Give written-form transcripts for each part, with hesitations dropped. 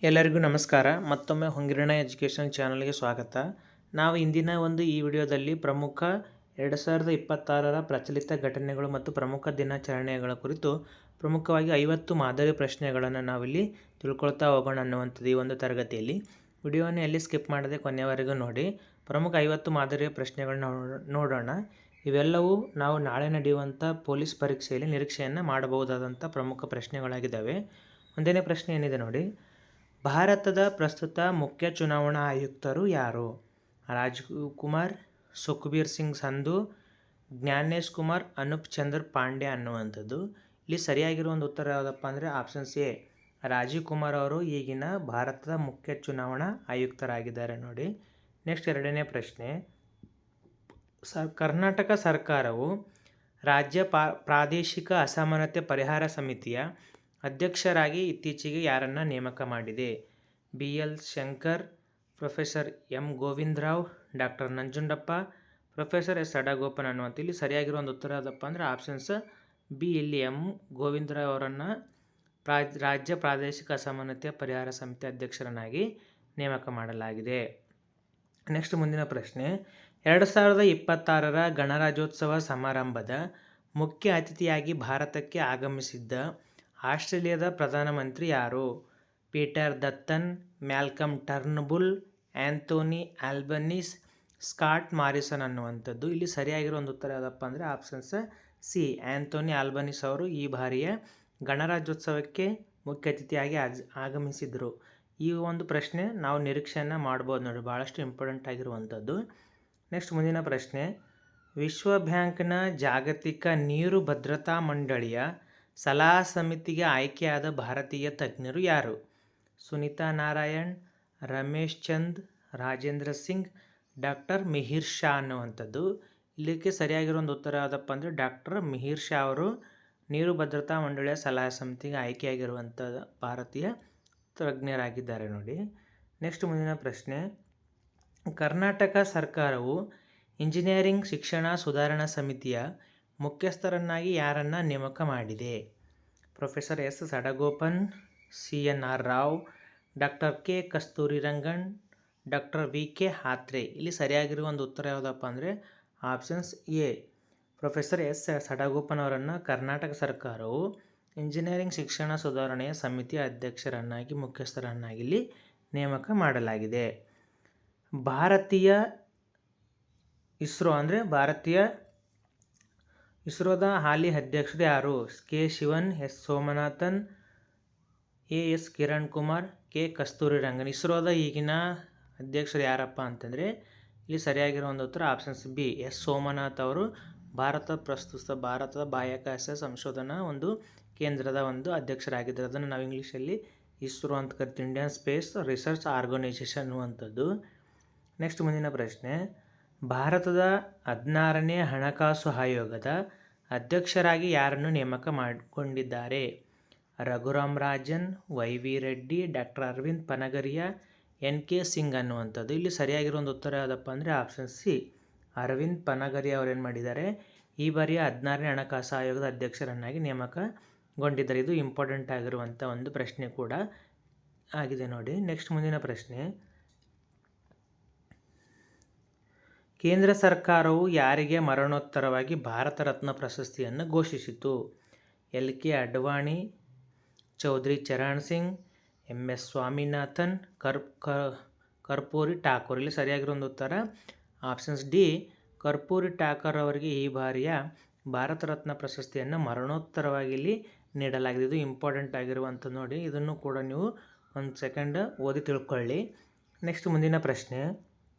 ಎಲ್ಲರಿಗೂ ನಮಸ್ಕಾರ. ಮತ್ತೊಮ್ಮೆ ಹೊಂಗಿರಣ ಎಜುಕೇಷನ್ ಚಾನಲ್ಗೆ ಸ್ವಾಗತ. ನಾವು ಇಂದಿನ ಈ ವಿಡಿಯೋದಲ್ಲಿ ಪ್ರಮುಖ 2026ರ ಪ್ರಚಲಿತ ಘಟನೆಗಳು ಮತ್ತು ಪ್ರಮುಖ ದಿನಾಚರಣೆಗಳ ಕುರಿತು ಪ್ರಮುಖವಾಗಿ 50 ಮಾದರಿ ಪ್ರಶ್ನೆಗಳನ್ನು ನಾವಿಲ್ಲಿ ತಿಳ್ಕೊಳ್ತಾ ಹೋಗೋಣ ಅನ್ನುವಂಥದ್ದು ಈ ಒಂದು ತರಗತಿಯಲ್ಲಿ. ವಿಡಿಯೋವನ್ನು ಎಲ್ಲಿ ಸ್ಕಿಪ್ ಮಾಡದೆ ಕೊನೆಯವರೆಗೂ ನೋಡಿ. ಪ್ರಮುಖ 50 ಮಾದರಿಯ ಪ್ರಶ್ನೆಗಳನ್ನ ನೋಡೋಣ. ಇವೆಲ್ಲವೂ ನಾವು ನಾಳೆ ನಡೆಯುವಂಥ ಪೊಲೀಸ್ ಪರೀಕ್ಷೆಯಲ್ಲಿ ನಿರೀಕ್ಷೆಯನ್ನು ಮಾಡಬಹುದಾದಂಥ ಪ್ರಮುಖ ಪ್ರಶ್ನೆಗಳಾಗಿದ್ದಾವೆ. ಒಂದನೇ ಪ್ರಶ್ನೆ ಏನಿದೆ ನೋಡಿ. ಭಾರತದ ಪ್ರಸ್ತುತ ಮುಖ್ಯ ಚುನಾವಣಾ ಆಯುಕ್ತರು ಯಾರು? ರಾಜ್ಕುಮಾರ್, ಸುಖಬೀರ್ ಸಿಂಗ್ ಸಂಧು, ಜ್ಞಾನೇಶ್ ಕುಮಾರ್, ಅನೂಪ್ ಚಂದ್ರ ಪಾಂಡ್ಯ ಅನ್ನುವಂಥದ್ದು. ಇಲ್ಲಿ ಸರಿಯಾಗಿರುವ ಒಂದು ಉತ್ತರ ಯಾವುದಪ್ಪ ಅಂದರೆ ಆಪ್ಷನ್ಸ್ ಎ, ರಾಜೀವ್ ಕುಮಾರ್ ಅವರು ಈಗಿನ ಭಾರತದ ಮುಖ್ಯ ಚುನಾವಣಾ ಆಯುಕ್ತರಾಗಿದ್ದಾರೆ ನೋಡಿ. ನೆಕ್ಸ್ಟ್ ಎರಡನೇ ಪ್ರಶ್ನೆ. ಕರ್ನಾಟಕ ಸರ್ಕಾರವು ರಾಜ್ಯ ಪ್ರಾದೇಶಿಕ ಅಸಮಾನತೆ ಪರಿಹಾರ ಸಮಿತಿಯ ಅಧ್ಯಕ್ಷರಾಗಿ ಇತ್ತೀಚೆಗೆ ಯಾರನ್ನು ನೇಮಕ ಮಾಡಿದೆ? BL Shankar, professor M Govinda Rao, doctor Nanjundappa, professor S ಸಡಗೋಪನ್ ಅನ್ನುವಂಥ. ಇಲ್ಲಿ ಸರಿಯಾಗಿರೋ ಒಂದು ಉತ್ತರ ಯಾವುದಪ್ಪ ಅಂದರೆ ಆಪ್ಷನ್ಸ್ ಬಿ. ಇಲ್ಲಿ M ಗೋವಿಂದರಾವ್ ಅವರನ್ನು ರಾಜ್ಯ ಪ್ರಾದೇಶಿಕ ಅಸಮಾನತೆ ಪರಿಹಾರ ಸಮಿತಿ ಅಧ್ಯಕ್ಷರನ್ನಾಗಿ ನೇಮಕ ಮಾಡಲಾಗಿದೆ. ನೆಕ್ಸ್ಟ್ ಮುಂದಿನ ಪ್ರಶ್ನೆ. 2026ರ ಗಣರಾಜ್ಯೋತ್ಸವ ಸಮಾರಂಭದ ಮುಖ್ಯ ಅತಿಥಿಯಾಗಿ ಭಾರತಕ್ಕೆ ಆಗಮಿಸಿದ್ದ ಆಸ್ಟ್ರೇಲಿಯಾದ ಪ್ರಧಾನಮಂತ್ರಿ ಯಾರು? Peter Dutton, Malcolm Turnbull, Anthony Albanese, Scott Morrison ಅನ್ನುವಂಥದ್ದು. ಇಲ್ಲಿ ಸರಿಯಾಗಿರೋ ಒಂದು ಉತ್ತರ ಯಾವುದಪ್ಪ ಅಂದರೆ ಆಪ್ಷನ್ಸ್ ಸಿ, ಆಂಥೋನಿ ಆಲ್ಬನೀಸ್ ಅವರು ಈ ಬಾರಿಯ ಗಣರಾಜ್ಯೋತ್ಸವಕ್ಕೆ ಮುಖ್ಯ ಅತಿಥಿಯಾಗಿ ಆಗಮಿಸಿದರು. ಈ ಒಂದು ಪ್ರಶ್ನೆ ನಾವು ನಿರೀಕ್ಷೆಯನ್ನು ಮಾಡ್ಬೋದು ನೋಡಿ, ಭಾಳಷ್ಟು ಇಂಪಾರ್ಟೆಂಟ್ ಆಗಿರುವಂಥದ್ದು. ನೆಕ್ಸ್ಟ್ ಮುಂದಿನ ಪ್ರಶ್ನೆ. ವಿಶ್ವ ಬ್ಯಾಂಕ್ನ ಜಾಗತಿಕ ನೀರು ಭದ್ರತಾ ಮಂಡಳಿಯ ಸಲಹಾ ಸಮಿತಿಗೆ ಆಯ್ಕೆಯಾದ ಭಾರತೀಯ ತಜ್ಞರು ಯಾರು? ಸುನೀತಾ ನಾರಾಯಣ್, ರಮೇಶ್ ಚಂದ್, ರಾಜೇಂದ್ರ ಸಿಂಗ್, ಡಾಕ್ಟರ್ ಮಿಹಿರ್ ಶಾ ಅನ್ನುವಂಥದ್ದು. ಇಲ್ಲಿಗೆ ಸರಿಯಾಗಿರೋ ಒಂದು ಉತ್ತರ ಯಾವುದಪ್ಪ ಅಂದರೆ ಡಾಕ್ಟರ್ ಮಿಹಿರ್ ಶಾ ಅವರು ನೀರು ಭದ್ರತಾ ಮಂಡಳಿಯ ಸಲಹಾ ಸಮಿತಿಗೆ ಆಯ್ಕೆಯಾಗಿರುವಂಥ ಭಾರತೀಯ ತಜ್ಞರಾಗಿದ್ದಾರೆ ನೋಡಿ. ನೆಕ್ಸ್ಟ್ ಮುಂದಿನ ಪ್ರಶ್ನೆ. ಕರ್ನಾಟಕ ಸರ್ಕಾರವು ಇಂಜಿನಿಯರಿಂಗ್ ಶಿಕ್ಷಣ ಸುಧಾರಣಾ ಸಮಿತಿಯ ಮುಖ್ಯಸ್ಥರನ್ನಾಗಿ ಯಾರನ್ನು ನೇಮಕ ಮಾಡಿದೆ? Professor S ಸಡಗೋಪನ್, CNR Rao, doctor K Kasturirangan, doctor VK ಹಾತ್ರೆ. ಇಲ್ಲಿ ಸರಿಯಾಗಿರುವ ಒಂದು ಉತ್ತರ ಯಾವುದಪ್ಪ ಅಂದರೆ ಆಪ್ಷನ್ಸ್ ಎ, ಪ್ರೊಫೆಸರ್ S ಸಡಗೋಪನ್ ಅವರನ್ನು ಕರ್ನಾಟಕ ಸರ್ಕಾರವು ಇಂಜಿನಿಯರಿಂಗ್ ಶಿಕ್ಷಣ ಸುಧಾರಣೆಯ ಸಮಿತಿಯ ಅಧ್ಯಕ್ಷರನ್ನಾಗಿ ಮುಖ್ಯಸ್ಥರನ್ನಾಗಿ ಇಲ್ಲಿ ನೇಮಕ ಮಾಡಲಾಗಿದೆ. ಭಾರತೀಯ ಇಸ್ರೋದ ಹಾಲಿ ಅಧ್ಯಕ್ಷರು ಯಾರು? K ಶಿವನ್, S Somanathan, AS Kiran Kumar, K Kasturirangan. ಇಸ್ರೋದ ಈಗಿನ ಅಧ್ಯಕ್ಷರು ಯಾರಪ್ಪ ಅಂತಂದರೆ ಇಲ್ಲಿ ಸರಿಯಾಗಿರೋ ಒಂದು ಉತ್ತರ ಆಪ್ಷನ್ಸ್ ಬಿ, S ಸೋಮನಾಥ್ ಅವರು ಭಾರತದ ಬಾಹ್ಯಾಕಾಶ ಸಂಶೋಧನಾ ಒಂದು ಕೇಂದ್ರದ ಒಂದು ಅಧ್ಯಕ್ಷರಾಗಿದ್ದರು. ಅದನ್ನು ನಾವು ಇಂಗ್ಲೀಷಲ್ಲಿ ಇಸ್ರೋ ಅಂತ ಕರಿತೀವಿ, ಇಂಡಿಯನ್ ಸ್ಪೇಸ್ ರಿಸರ್ಚ್ ಆರ್ಗನೈಜೇಷನ್ ಅನ್ನುವಂಥದ್ದು. ನೆಕ್ಸ್ಟ್ ಮುಂದಿನ ಪ್ರಶ್ನೆ. ಭಾರತದ 16ನೇ ಹಣಕಾಸು ಆಯೋಗದ ಅಧ್ಯಕ್ಷರಾಗಿ ಯಾರನ್ನು ನೇಮಕ ಮಾಡಿಕೊಂಡಿದ್ದಾರೆ? Raghuram Rajan, YV Reddy, doctor Arvind Panagariya, NK Singh ಅನ್ನುವಂಥದ್ದು. ಇಲ್ಲಿ ಸರಿಯಾಗಿರೋ ಒಂದು ಉತ್ತರ ಯಾವುದಪ್ಪ ಅಂದರೆ ಆಪ್ಷನ್ ಸಿ, ಅರವಿಂದ್ ಪನಗರಿಯಾ ಅವರು ಏನು ಮಾಡಿದ್ದಾರೆ, ಈ ಬಾರಿಯ 16ನೇ ಹಣಕಾಸು ಆಯೋಗದ ಅಧ್ಯಕ್ಷರನ್ನಾಗಿ ನೇಮಕಗೊಂಡಿದ್ದಾರೆ. ಇದು ಇಂಪಾರ್ಟೆಂಟ್ ಆಗಿರುವಂಥ ಒಂದು ಪ್ರಶ್ನೆ ಕೂಡ ಆಗಿದೆ ನೋಡಿ. ನೆಕ್ಸ್ಟ್ ಮುಂದಿನ ಪ್ರಶ್ನೆ. ಕೇಂದ್ರ ಸರ್ಕಾರವು ಯಾರಿಗೆ ಮರಣೋತ್ತರವಾಗಿ ಭಾರತ ರತ್ನ ಪ್ರಶಸ್ತಿಯನ್ನು ಘೋಷಿಸಿತು? LK Advani, Chaudhary Charan Singh, MS Swaminathan, Karpoori Thakur. ಇಲ್ಲಿ ಸರಿಯಾಗಿರೋ ಒಂದು ಉತ್ತರ ಆಪ್ಷನ್ಸ್ ಡಿ, ಕರ್ಪೂರಿ ಠಾಕೂರ್ ಅವರಿಗೆ ಈ ಬಾರಿಯ ಭಾರತ ರತ್ನ ಪ್ರಶಸ್ತಿಯನ್ನು ಮರಣೋತ್ತರವಾಗಿ ಇಲ್ಲಿ ನೀಡಲಾಗಿದೆ. ಇದು ಇಂಪಾರ್ಟೆಂಟ್ ಆಗಿರುವಂಥದ್ದು ನೋಡಿ, ಇದನ್ನು ಕೂಡ ನೀವು ಒಂದು ಸೆಕೆಂಡ್ ಓದಿ ತಿಳ್ಕೊಳ್ಳಿ. ನೆಕ್ಸ್ಟ್ ಮುಂದಿನ ಪ್ರಶ್ನೆ.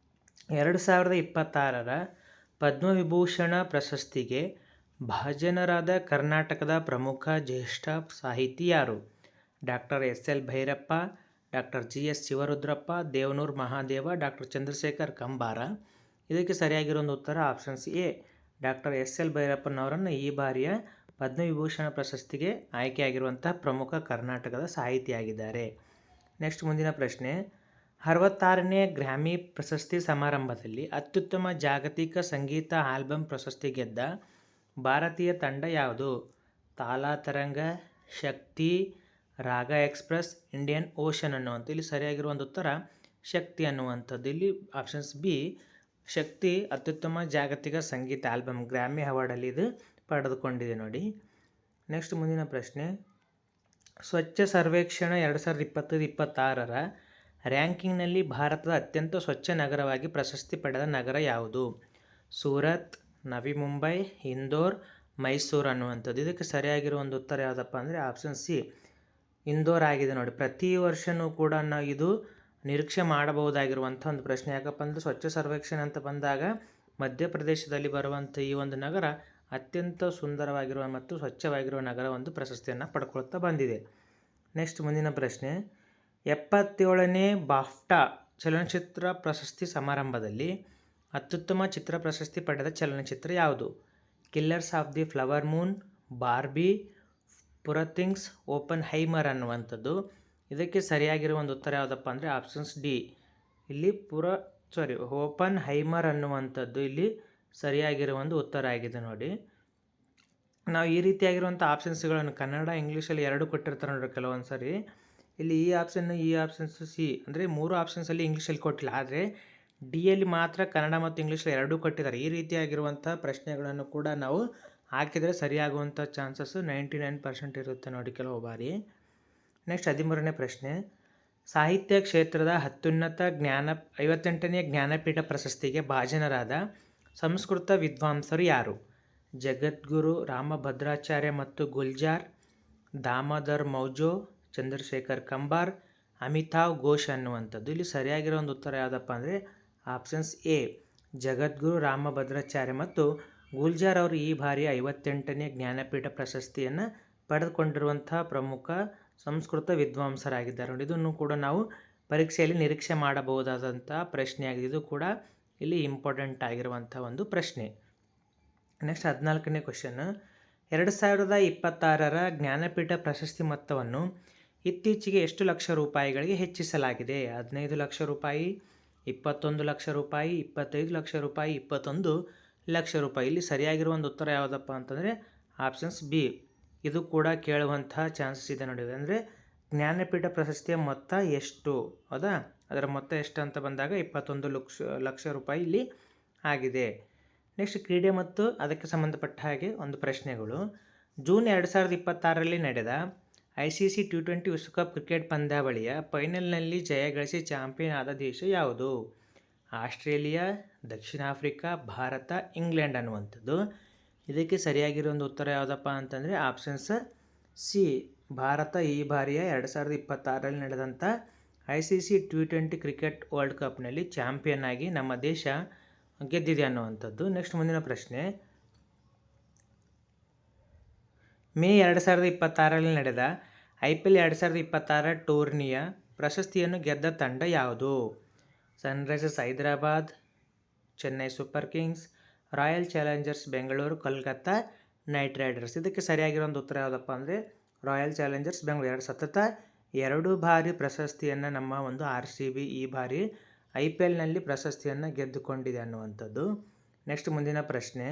2026ರ ಪದ್ಮವಿಭೂಷಣ ಪ್ರಶಸ್ತಿಗೆ ಭಾಜನರಾದ ಕರ್ನಾಟಕದ ಪ್ರಮುಖ ಜ್ಯೇಷ್ಠ ಸಾಹಿತಿ ಯಾರು? Doctor SL Bhyrappa, doctor GS Shivarudrappa, Devanur Mahadeva, doctor Chandrashekhar Kambar. ಇದಕ್ಕೆ ಸರಿಯಾಗಿರೋ ಒಂದು ಉತ್ತರ ಆಪ್ಷನ್ಸ್ ಎ, ಡಾಕ್ಟರ್ SL ಭೈರಪ್ಪನವರನ್ನು ಈ ಬಾರಿಯ ಪದ್ಮವಿಭೂಷಣ ಪ್ರಶಸ್ತಿಗೆ ಆಯ್ಕೆಯಾಗಿರುವಂಥ ಪ್ರಮುಖ ಕರ್ನಾಟಕದ ಸಾಹಿತಿಯಾಗಿದ್ದಾರೆ. ನೆಕ್ಸ್ಟ್ ಮುಂದಿನ ಪ್ರಶ್ನೆ. 66ನೇ ಗ್ರ್ಯಾಮಿ ಪ್ರಶಸ್ತಿ ಸಮಾರಂಭದಲ್ಲಿ ಅತ್ಯುತ್ತಮ ಜಾಗತಿಕ ಸಂಗೀತ ಆಲ್ಬಮ್ ಪ್ರಶಸ್ತಿ ಗೆದ್ದ ಭಾರತೀಯ ತಂಡ ಯಾವುದು? ತಾಲಾ ತರಂಗ, ಶಕ್ತಿ, ರಾಗ ಎಕ್ಸ್‌ಪ್ರೆಸ್, ಇಂಡಿಯನ್ ಓಷನ್ ಅನ್ನುವಂಥ. ಇಲ್ಲಿ ಸರಿಯಾಗಿರುವ ಒಂದು ಉತ್ತರ ಶಕ್ತಿ ಅನ್ನುವಂಥದ್ದು. ಇಲ್ಲಿ ಆಪ್ಷನ್ಸ್ ಬಿ ಶಕ್ತಿ ಅತ್ಯುತ್ತಮ ಜಾಗತಿಕ ಸಂಗೀತ ಆಲ್ಬಮ್ ಗ್ರಾಮಿ ಅವಾರ್ಡಲ್ಲಿ ಇದು ಪಡೆದುಕೊಂಡಿದೆ ನೋಡಿ. ನೆಕ್ಸ್ಟ್ ಮುಂದಿನ ಪ್ರಶ್ನೆ, ಸ್ವಚ್ಛ ಸರ್ವೇಕ್ಷಣ 2025-26ರ ರ್ಯಾಂಕಿಂಗ್ನಲ್ಲಿ ಭಾರತದ ಅತ್ಯಂತ ಸ್ವಚ್ಛ ನಗರವಾಗಿ ಪ್ರಶಸ್ತಿ ಪಡೆದ ನಗರ ಯಾವುದು? ಸೂರತ್, ನವಿ ಮುಂಬೈ, ಇಂದೋರ್, ಮೈಸೂರು ಅನ್ನುವಂಥದ್ದು. ಇದಕ್ಕೆ ಸರಿಯಾಗಿರೋ ಒಂದು ಉತ್ತರ ಯಾವುದಪ್ಪ ಅಂದರೆ ಆಪ್ಷನ್ ಸಿ ಇಂದೋರ್ ಆಗಿದೆ ನೋಡಿ. ಪ್ರತಿ ವರ್ಷವೂ ಕೂಡ ನಾವು ಇದು ನಿರೀಕ್ಷೆ ಮಾಡಬಹುದಾಗಿರುವಂಥ ಒಂದು ಪ್ರಶ್ನೆ. ಯಾಕಪ್ಪ ಅಂದರೆ ಸ್ವಚ್ಛ ಸರ್ವೇಕ್ಷಣೆ ಅಂತ ಬಂದಾಗ ಮಧ್ಯಪ್ರದೇಶದಲ್ಲಿ ಬರುವಂಥ ಈ ಒಂದು ನಗರ ಅತ್ಯಂತ ಸುಂದರವಾಗಿರುವ ಮತ್ತು ಸ್ವಚ್ಛವಾಗಿರುವ ನಗರ ಒಂದು ಪ್ರಶಸ್ತಿಯನ್ನು ಪಡ್ಕೊಳ್ತಾ ಬಂದಿದೆ. ನೆಕ್ಸ್ಟ್ ಮುಂದಿನ ಪ್ರಶ್ನೆ, 77ನೇ ಬಾಫ್ಟಾ ಚಲನಚಿತ್ರ ಪ್ರಶಸ್ತಿ ಸಮಾರಂಭದಲ್ಲಿ ಅತ್ಯುತ್ತಮ ಚಿತ್ರ ಪ್ರಶಸ್ತಿ ಪಡೆದ ಚಲನಚಿತ್ರ ಯಾವುದು? Killers of the flower moon, Barbie, poor things, Oppenheimer ಅನ್ನುವಂಥದ್ದು. ಇದಕ್ಕೆ ಸರಿಯಾಗಿರುವ ಒಂದು ಉತ್ತರ ಯಾವುದಪ್ಪ ಅಂದರೆ ಆಪ್ಷನ್ಸ್ ಡಿ ಇಲ್ಲಿ ಓಪನ್ಹೈಮರ್ ಅನ್ನುವಂಥದ್ದು ಇಲ್ಲಿ ಸರಿಯಾಗಿರುವ ಒಂದು ಉತ್ತರ ಆಗಿದೆ ನೋಡಿ. ನಾವು ಈ ರೀತಿಯಾಗಿರುವಂಥ ಆಪ್ಷನ್ಸ್ಗಳನ್ನು ಕನ್ನಡ ಇಂಗ್ಲೀಷಲ್ಲಿ ಎರಡು ಕೊಟ್ಟಿರ್ತಾರೆ ನೋಡ್ರಿ ಕೆಲವೊಂದು ಸರಿ. ಇಲ್ಲಿ ಈ ಆಪ್ಷನ್ಸ್ ಸಿ ಅಂದರೆ 3 ಆಪ್ಷನ್ಸಲ್ಲಿ ಇಂಗ್ಲೀಷಲ್ಲಿ ಕೊಟ್ಟಿಲ್ಲ, ಆದರೆ ಡಿಯಲ್ಲಿ ಮಾತ್ರ ಕನ್ನಡ ಮತ್ತು ಇಂಗ್ಲೀಷಲ್ಲಿ ಎರಡೂ ಕೊಟ್ಟಿದ್ದಾರೆ. ಈ ರೀತಿಯಾಗಿರುವಂಥ ಪ್ರಶ್ನೆಗಳನ್ನು ಕೂಡ ನಾವು ಹಾಕಿದರೆ ಸರಿಯಾಗುವಂಥ ಚಾನ್ಸಸ್ಸು 99% ಇರುತ್ತೆ ನೋಡಿ ಕೆಲವು ಬಾರಿ. ನೆಕ್ಸ್ಟ್ 13ನೇ ಪ್ರಶ್ನೆ, ಸಾಹಿತ್ಯ ಕ್ಷೇತ್ರದ 58ನೇ ಜ್ಞಾನಪೀಠ ಪ್ರಶಸ್ತಿಗೆ ಭಾಜನರಾದ ಸಂಸ್ಕೃತ ವಿದ್ವಾಂಸರು ಯಾರು? ಜಗದ್ಗುರು ರಾಮಭದ್ರಾಚಾರ್ಯ ಮತ್ತು ಗುಲ್ಜಾರ್, ದಾಮೋದರ್ ಮೌಜೋ, ಚಂದ್ರಶೇಖರ್ ಕಂಬಾರ್, ಅಮಿತಾವ್ ಘೋಷ್ ಅನ್ನುವಂಥದ್ದು. ಇಲ್ಲಿ ಸರಿಯಾಗಿರೋ ಒಂದು ಉತ್ತರ ಯಾವುದಪ್ಪ ಅಂದರೆ ಆಪ್ಷನ್ಸ್ ಎ ಜಗದ್ಗುರು ರಾಮಭದ್ರಾಚಾರ್ಯ ಮತ್ತು ಗುಲ್ಜಾರ್ ಅವರು ಈ ಬಾರಿಯ 58ನೇ ಜ್ಞಾನಪೀಠ ಪ್ರಶಸ್ತಿಯನ್ನು ಪಡೆದುಕೊಂಡಿರುವಂಥ ಪ್ರಮುಖ ಸಂಸ್ಕೃತ ವಿದ್ವಾಂಸರಾಗಿದ್ದಾರೆ ನೋಡಿ. ಇದನ್ನು ಕೂಡ ನಾವು ಪರೀಕ್ಷೆಯಲ್ಲಿ ನಿರೀಕ್ಷೆ ಮಾಡಬಹುದಾದಂಥ ಪ್ರಶ್ನೆಯಾಗಿದೆ. ಇದು ಕೂಡ ಇಲ್ಲಿ ಇಂಪಾರ್ಟೆಂಟ್ ಆಗಿರುವಂಥ ಒಂದು ಪ್ರಶ್ನೆ. ನೆಕ್ಸ್ಟ್ 14ನೇ ಕ್ವಶನ್, 2026ರ ಜ್ಞಾನಪೀಠ ಪ್ರಶಸ್ತಿ ಮೊತ್ತವನ್ನು ಇತ್ತೀಚೆಗೆ ಎಷ್ಟು ಲಕ್ಷ ರೂಪಾಯಿಗಳಿಗೆ ಹೆಚ್ಚಿಸಲಾಗಿದೆ? 15 ಲಕ್ಷ ರೂಪಾಯಿ, 21 ಲಕ್ಷ ರೂಪಾಯಿ, 25 ಲಕ್ಷ ರೂಪಾಯಿ, 21 ಲಕ್ಷ ರೂಪಾಯಿ. ಇಲ್ಲಿ ಸರಿಯಾಗಿರುವ ಒಂದು ಉತ್ತರ ಯಾವುದಪ್ಪ ಅಂತಂದರೆ ಆಪ್ಷನ್ಸ್ ಬಿ ಇದು ಕೂಡ ಕೇಳುವಂಥ ಚಾನ್ಸಸ್ ಇದೆ ನೋಡಿ. ಅಂದರೆ ಜ್ಞಾನಪೀಠ ಪ್ರಶಸ್ತಿಯ ಮೊತ್ತ ಎಷ್ಟು ಹೌದಾ, ಅದರ ಮೊತ್ತ ಎಷ್ಟು ಅಂತ ಬಂದಾಗ 21 ಲಕ್ಷ ರೂಪಾಯಿ ಇಲ್ಲಿ ಆಗಿದೆ. ನೆಕ್ಸ್ಟ್ ಕ್ರೀಡೆ ಮತ್ತು ಅದಕ್ಕೆ ಸಂಬಂಧಪಟ್ಟ ಹಾಗೆ ಒಂದು ಪ್ರಶ್ನೆಗಳು. ಜೂನ್ 2026ರಲ್ಲಿ ನಡೆದ ICC T20 ವಿಶ್ವಕಪ್ ಕ್ರಿಕೆಟ್ ಪಂದ್ಯಾವಳಿಯ ಫೈನಲ್ನಲ್ಲಿ ಜಯ ಗಳಿಸಿ ಚಾಂಪಿಯನ್ ಆದ ದೇಶ ಯಾವುದು? ಆಸ್ಟ್ರೇಲಿಯಾ, ದಕ್ಷಿಣ ಆಫ್ರಿಕಾ, ಭಾರತ, ಇಂಗ್ಲೆಂಡ್ ಅನ್ನುವಂಥದ್ದು. ಇದಕ್ಕೆ ಸರಿಯಾಗಿರೋ ಒಂದು ಉತ್ತರ ಯಾವುದಪ್ಪ ಅಂತಂದರೆ ಆಪ್ಷನ್ಸ್ ಸಿ ಭಾರತ ಈ ಬಾರಿಯ 2026ರಲ್ಲಿ ನಡೆದಂಥ ICC T20 ಕ್ರಿಕೆಟ್ ವರ್ಲ್ಡ್ ಕಪ್ನಲ್ಲಿ ಚಾಂಪಿಯನ್ ಆಗಿ ನಮ್ಮ ದೇಶ ಗೆದ್ದಿದೆ ಅನ್ನುವಂಥದ್ದು. ನೆಕ್ಸ್ಟ್ ಮುಂದಿನ ಪ್ರಶ್ನೆ, ಮೇ 2026ರಲ್ಲಿ ನಡೆದ IPL 2026 ಟೂರ್ನಿಯ ಪ್ರಶಸ್ತಿಯನ್ನು ಗೆದ್ದ ತಂಡ ಯಾವುದು? Sunrisers Hyderabad, Chennai super Kings, royal Challengers Bengaluru, Kolkata night Riders. ಇದಕ್ಕೆ ಸರಿಯಾಗಿರೋ ಒಂದು ಉತ್ತರ ಯಾವುದಪ್ಪ ಅಂದರೆ ರಾಯಲ್ ಚಾಲೆಂಜರ್ಸ್ ಬೆಂಗಳೂರು. ಸತತ 2 ಬಾರಿ ಪ್ರಶಸ್ತಿಯನ್ನು ನಮ್ಮ ಒಂದು RCB ಈ ಬಾರಿ IPLನಲ್ಲಿ ಪ್ರಶಸ್ತಿಯನ್ನು ಗೆದ್ದುಕೊಂಡಿದೆ ಅನ್ನುವಂಥದ್ದು. ನೆಕ್ಸ್ಟ್ ಮುಂದಿನ ಪ್ರಶ್ನೆ,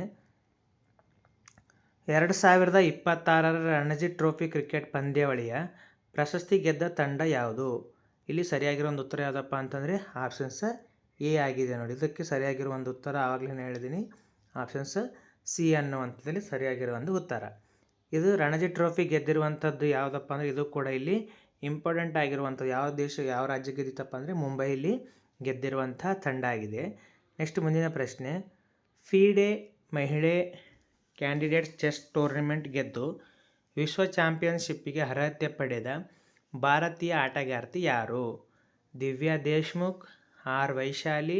2026ರ ರಣಜಿ ಟ್ರೋಫಿ ಕ್ರಿಕೆಟ್ ಪಂದ್ಯಾವಳಿಯ ಪ್ರಶಸ್ತಿ ಗೆದ್ದ ತಂಡ ಯಾವುದು? ಇಲ್ಲಿ ಸರಿಯಾಗಿರೋ ಒಂದು ಉತ್ತರ ಯಾವುದಪ್ಪ ಅಂತಂದರೆ ಆಪ್ಷನ್ಸ್ ಎ ಆಗಿದೆ ನೋಡಿ. ಇದಕ್ಕೆ ಸರಿಯಾಗಿರೋ ಒಂದು ಉತ್ತರ ಆವಾಗಲೇ ಹೇಳಿದ್ದೀನಿ, ಆಪ್ಷನ್ಸ್ ಸಿ ಅನ್ನುವಂಥದ್ದಲ್ಲಿ ಸರಿಯಾಗಿರೋ ಒಂದು ಉತ್ತರ. ಇದು ರಣಜಿ ಟ್ರೋಫಿ ಗೆದ್ದಿರುವಂಥದ್ದು ಯಾವುದಪ್ಪ ಅಂದರೆ ಇದು ಕೂಡ ಇಲ್ಲಿ ಇಂಪಾರ್ಟೆಂಟ್ ಆಗಿರುವಂಥದ್ದು. ಯಾವ ದೇಶ ಯಾವ ರಾಜ್ಯ ಗೆದ್ದಿತ್ತಪ್ಪ ಅಂದರೆ ಮುಂಬೈಯಲ್ಲಿ ಗೆದ್ದಿರುವಂಥ ತಂಡ ಆಗಿದೆ. ನೆಕ್ಸ್ಟ್ ಮುಂದಿನ ಪ್ರಶ್ನೆ, ಫಿಡೆ ಮಹಿಳೆ ಕ್ಯಾಂಡಿಡೇಟ್ಸ್ ಚೆಸ್ ಟೂರ್ನಿಮೆಂಟ್ ಗೆದ್ದು ವಿಶ್ವ ಚಾಂಪಿಯನ್ಶಿಪ್ಪಿಗೆ ಅರ್ಹತೆ ಪಡೆದ ಭಾರತೀಯ ಆಟಗಾರ್ತಿ ಯಾರು? ದಿವ್ಯಾ ದೇಶ್ಮುಖ್, ಆರ್ ವೈಶಾಲಿ,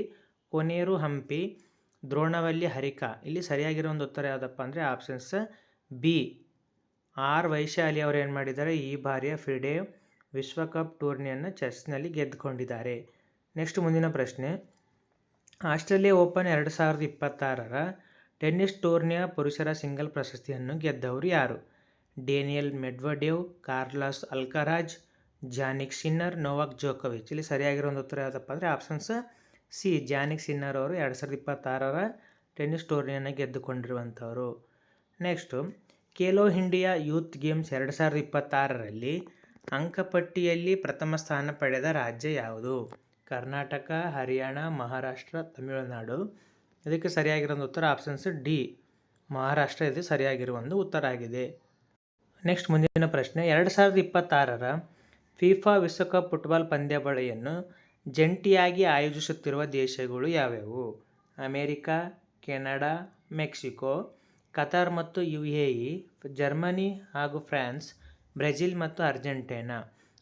ಕೊನೇರು ಹಂಪಿ, ದ್ರೋಣವಲ್ಲಿ ಹರಿಕಾ. ಇಲ್ಲಿ ಸರಿಯಾಗಿರೋ ಒಂದು ಉತ್ತರ ಯಾವುದಪ್ಪ ಅಂದರೆ ಆಪ್ಷನ್ಸ್ ಬಿ ಆರ್ ವೈಶಾಲಿ ಅವರು ಏನು ಮಾಡಿದ್ದಾರೆ, ಈ ಬಾರಿಯ ಫಿಡೆ ವಿಶ್ವಕಪ್ ಟೂರ್ನಿಯನ್ನು ಚೆಸ್ನಲ್ಲಿ ಗೆದ್ದುಕೊಂಡಿದ್ದಾರೆ. ನೆಕ್ಸ್ಟ್ ಮುಂದಿನ ಪ್ರಶ್ನೆ, ಆಸ್ಟ್ರೇಲಿಯಾ ಓಪನ್ 2026ರ ಟೆನ್ನಿಸ್ ಟೂರ್ನಿಯ ಪುರುಷರ ಸಿಂಗಲ್ ಪ್ರಶಸ್ತಿಯನ್ನು ಗೆದ್ದವರು ಯಾರು? Daniil Medvedev, Carlos Alcaraz, Jannik Sinner, Novak ಜೋಕೋವಿಚ್. ಇಲ್ಲಿ ಸರಿಯಾಗಿರೋ ಒಂದು ಉತ್ತರ ಯಾವುದಪ್ಪ ಅಂದರೆ ಆಪ್ಷನ್ಸ್ ಸಿ ಜಾನಿಕ್ ಸಿನ್ನರ್ ಅವರು 2026ರ ಟೆನ್ನಿಸ್ ಟೂರ್ನಿಯನ್ನು ಗೆದ್ದುಕೊಂಡಿರುವಂಥವರು. Next Khelo India youth games 2026ರಲ್ಲಿ ಅಂಕಪಟ್ಟಿಯಲ್ಲಿ ಪ್ರಥಮ ಸ್ಥಾನ ಪಡೆದ ರಾಜ್ಯ ಯಾವುದು? ಕರ್ನಾಟಕ, ಹರಿಯಾಣ, ಮಹಾರಾಷ್ಟ್ರ, ತಮಿಳುನಾಡು. ಇದಕ್ಕೆ ಸರಿಯಾಗಿರೋ ಉತ್ತರ ಆಪ್ಷನ್ಸ್ ಡಿ, ಮಹಾರಾಷ್ಟ್ರ ಇದು ಸರಿಯಾಗಿರುವ ಒಂದು ಉತ್ತರ ಆಗಿದೆ. ನೆಕ್ಸ್ಟ್ ಮುಂದಿನ ಪ್ರಶ್ನೆ, 2026ರ ಫಿಫಾ ವಿಶ್ವಕಪ್ ಫುಟ್ಬಾಲ್ ಪಂದ್ಯಾವಳಿಯನ್ನು ಜಂಟಿಯಾಗಿ ಆಯೋಜಿಸುತ್ತಿರುವ ದೇಶಗಳು ಯಾವ್ಯಾವು? ಅಮೇರಿಕಾ, ಕೆನಡಾ, ಮೆಕ್ಸಿಕೋ, ಕತಾರ್ ಮತ್ತು UAE, ಜರ್ಮನಿ ಹಾಗೂ ಫ್ರಾನ್ಸ್, ಬ್ರೆಜಿಲ್ ಮತ್ತು ಅರ್ಜೆಂಟೈನಾ.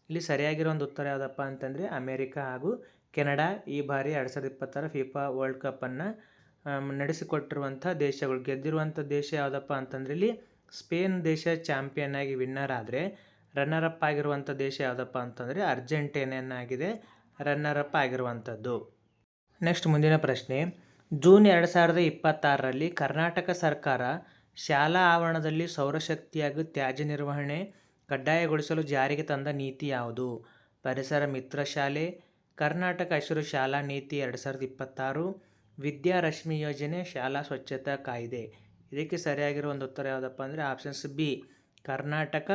ಇಲ್ಲಿ ಸರಿಯಾಗಿರೋ ಒಂದು ಉತ್ತರ ಯಾವುದಪ್ಪ ಅಂತಂದರೆ ಅಮೇರಿಕಾ ಹಾಗೂ ಕೆನಡಾ ಈ ಬಾರಿ 2026 ಫಿಫಾ ವರ್ಲ್ಡ್ ಕಪ್ಪನ್ನು ನಡೆಸಿಕೊಟ್ಟಿರುವಂಥ ದೇಶಗಳು. ಗೆದ್ದಿರುವಂಥ ದೇಶ ಯಾವುದಪ್ಪ ಅಂತಂದರೆ ಇಲ್ಲಿ ಸ್ಪೇನ್ ದೇಶ ಚಾಂಪಿಯನ್ ಆಗಿ ವಿನ್ನರ್ ಆದರೆ, ರನ್ನರ್ ಅಪ್ ಆಗಿರುವಂಥ ದೇಶ ಯಾವುದಪ್ಪ ಅಂತಂದರೆ ಅರ್ಜೆಂಟೈನಾಗಿದೆ ರನ್ನರ್ ಅಪ್ ಆಗಿರುವಂಥದ್ದು. ನೆಕ್ಸ್ಟ್ ಮುಂದಿನ ಪ್ರಶ್ನೆ, ಜೂನ್ 2026ರಲ್ಲಿ ಕರ್ನಾಟಕ ಸರ್ಕಾರ ಶಾಲಾ ಆವರಣದಲ್ಲಿ ಸೌರಶಕ್ತಿ ಹಾಗೂ ತ್ಯಾಜ್ಯ ನಿರ್ವಹಣೆ ಕಡ್ಡಾಯಗೊಳಿಸಲು ಜಾರಿಗೆ ತಂದ ನೀತಿ ಯಾವುದು? ಪರಿಸರ ಮಿತ್ರ ಶಾಲೆ, ಕರ್ನಾಟಕ ಹಸಿರು ಶಾಲಾ ನೀತಿ 2026, ವಿದ್ಯಾರಶ್ಮಿ ಯೋಜನೆ, ಶಾಲಾ ಸ್ವಚ್ಛತಾ ಕಾಯ್ದೆ. ಇದಕ್ಕೆ ಸರಿಯಾಗಿರೋ ಒಂದು ಉತ್ತರ ಯಾವುದಪ್ಪ ಅಂದರೆ ಆಪ್ಷನ್ಸ್ ಬಿ, ಕರ್ನಾಟಕ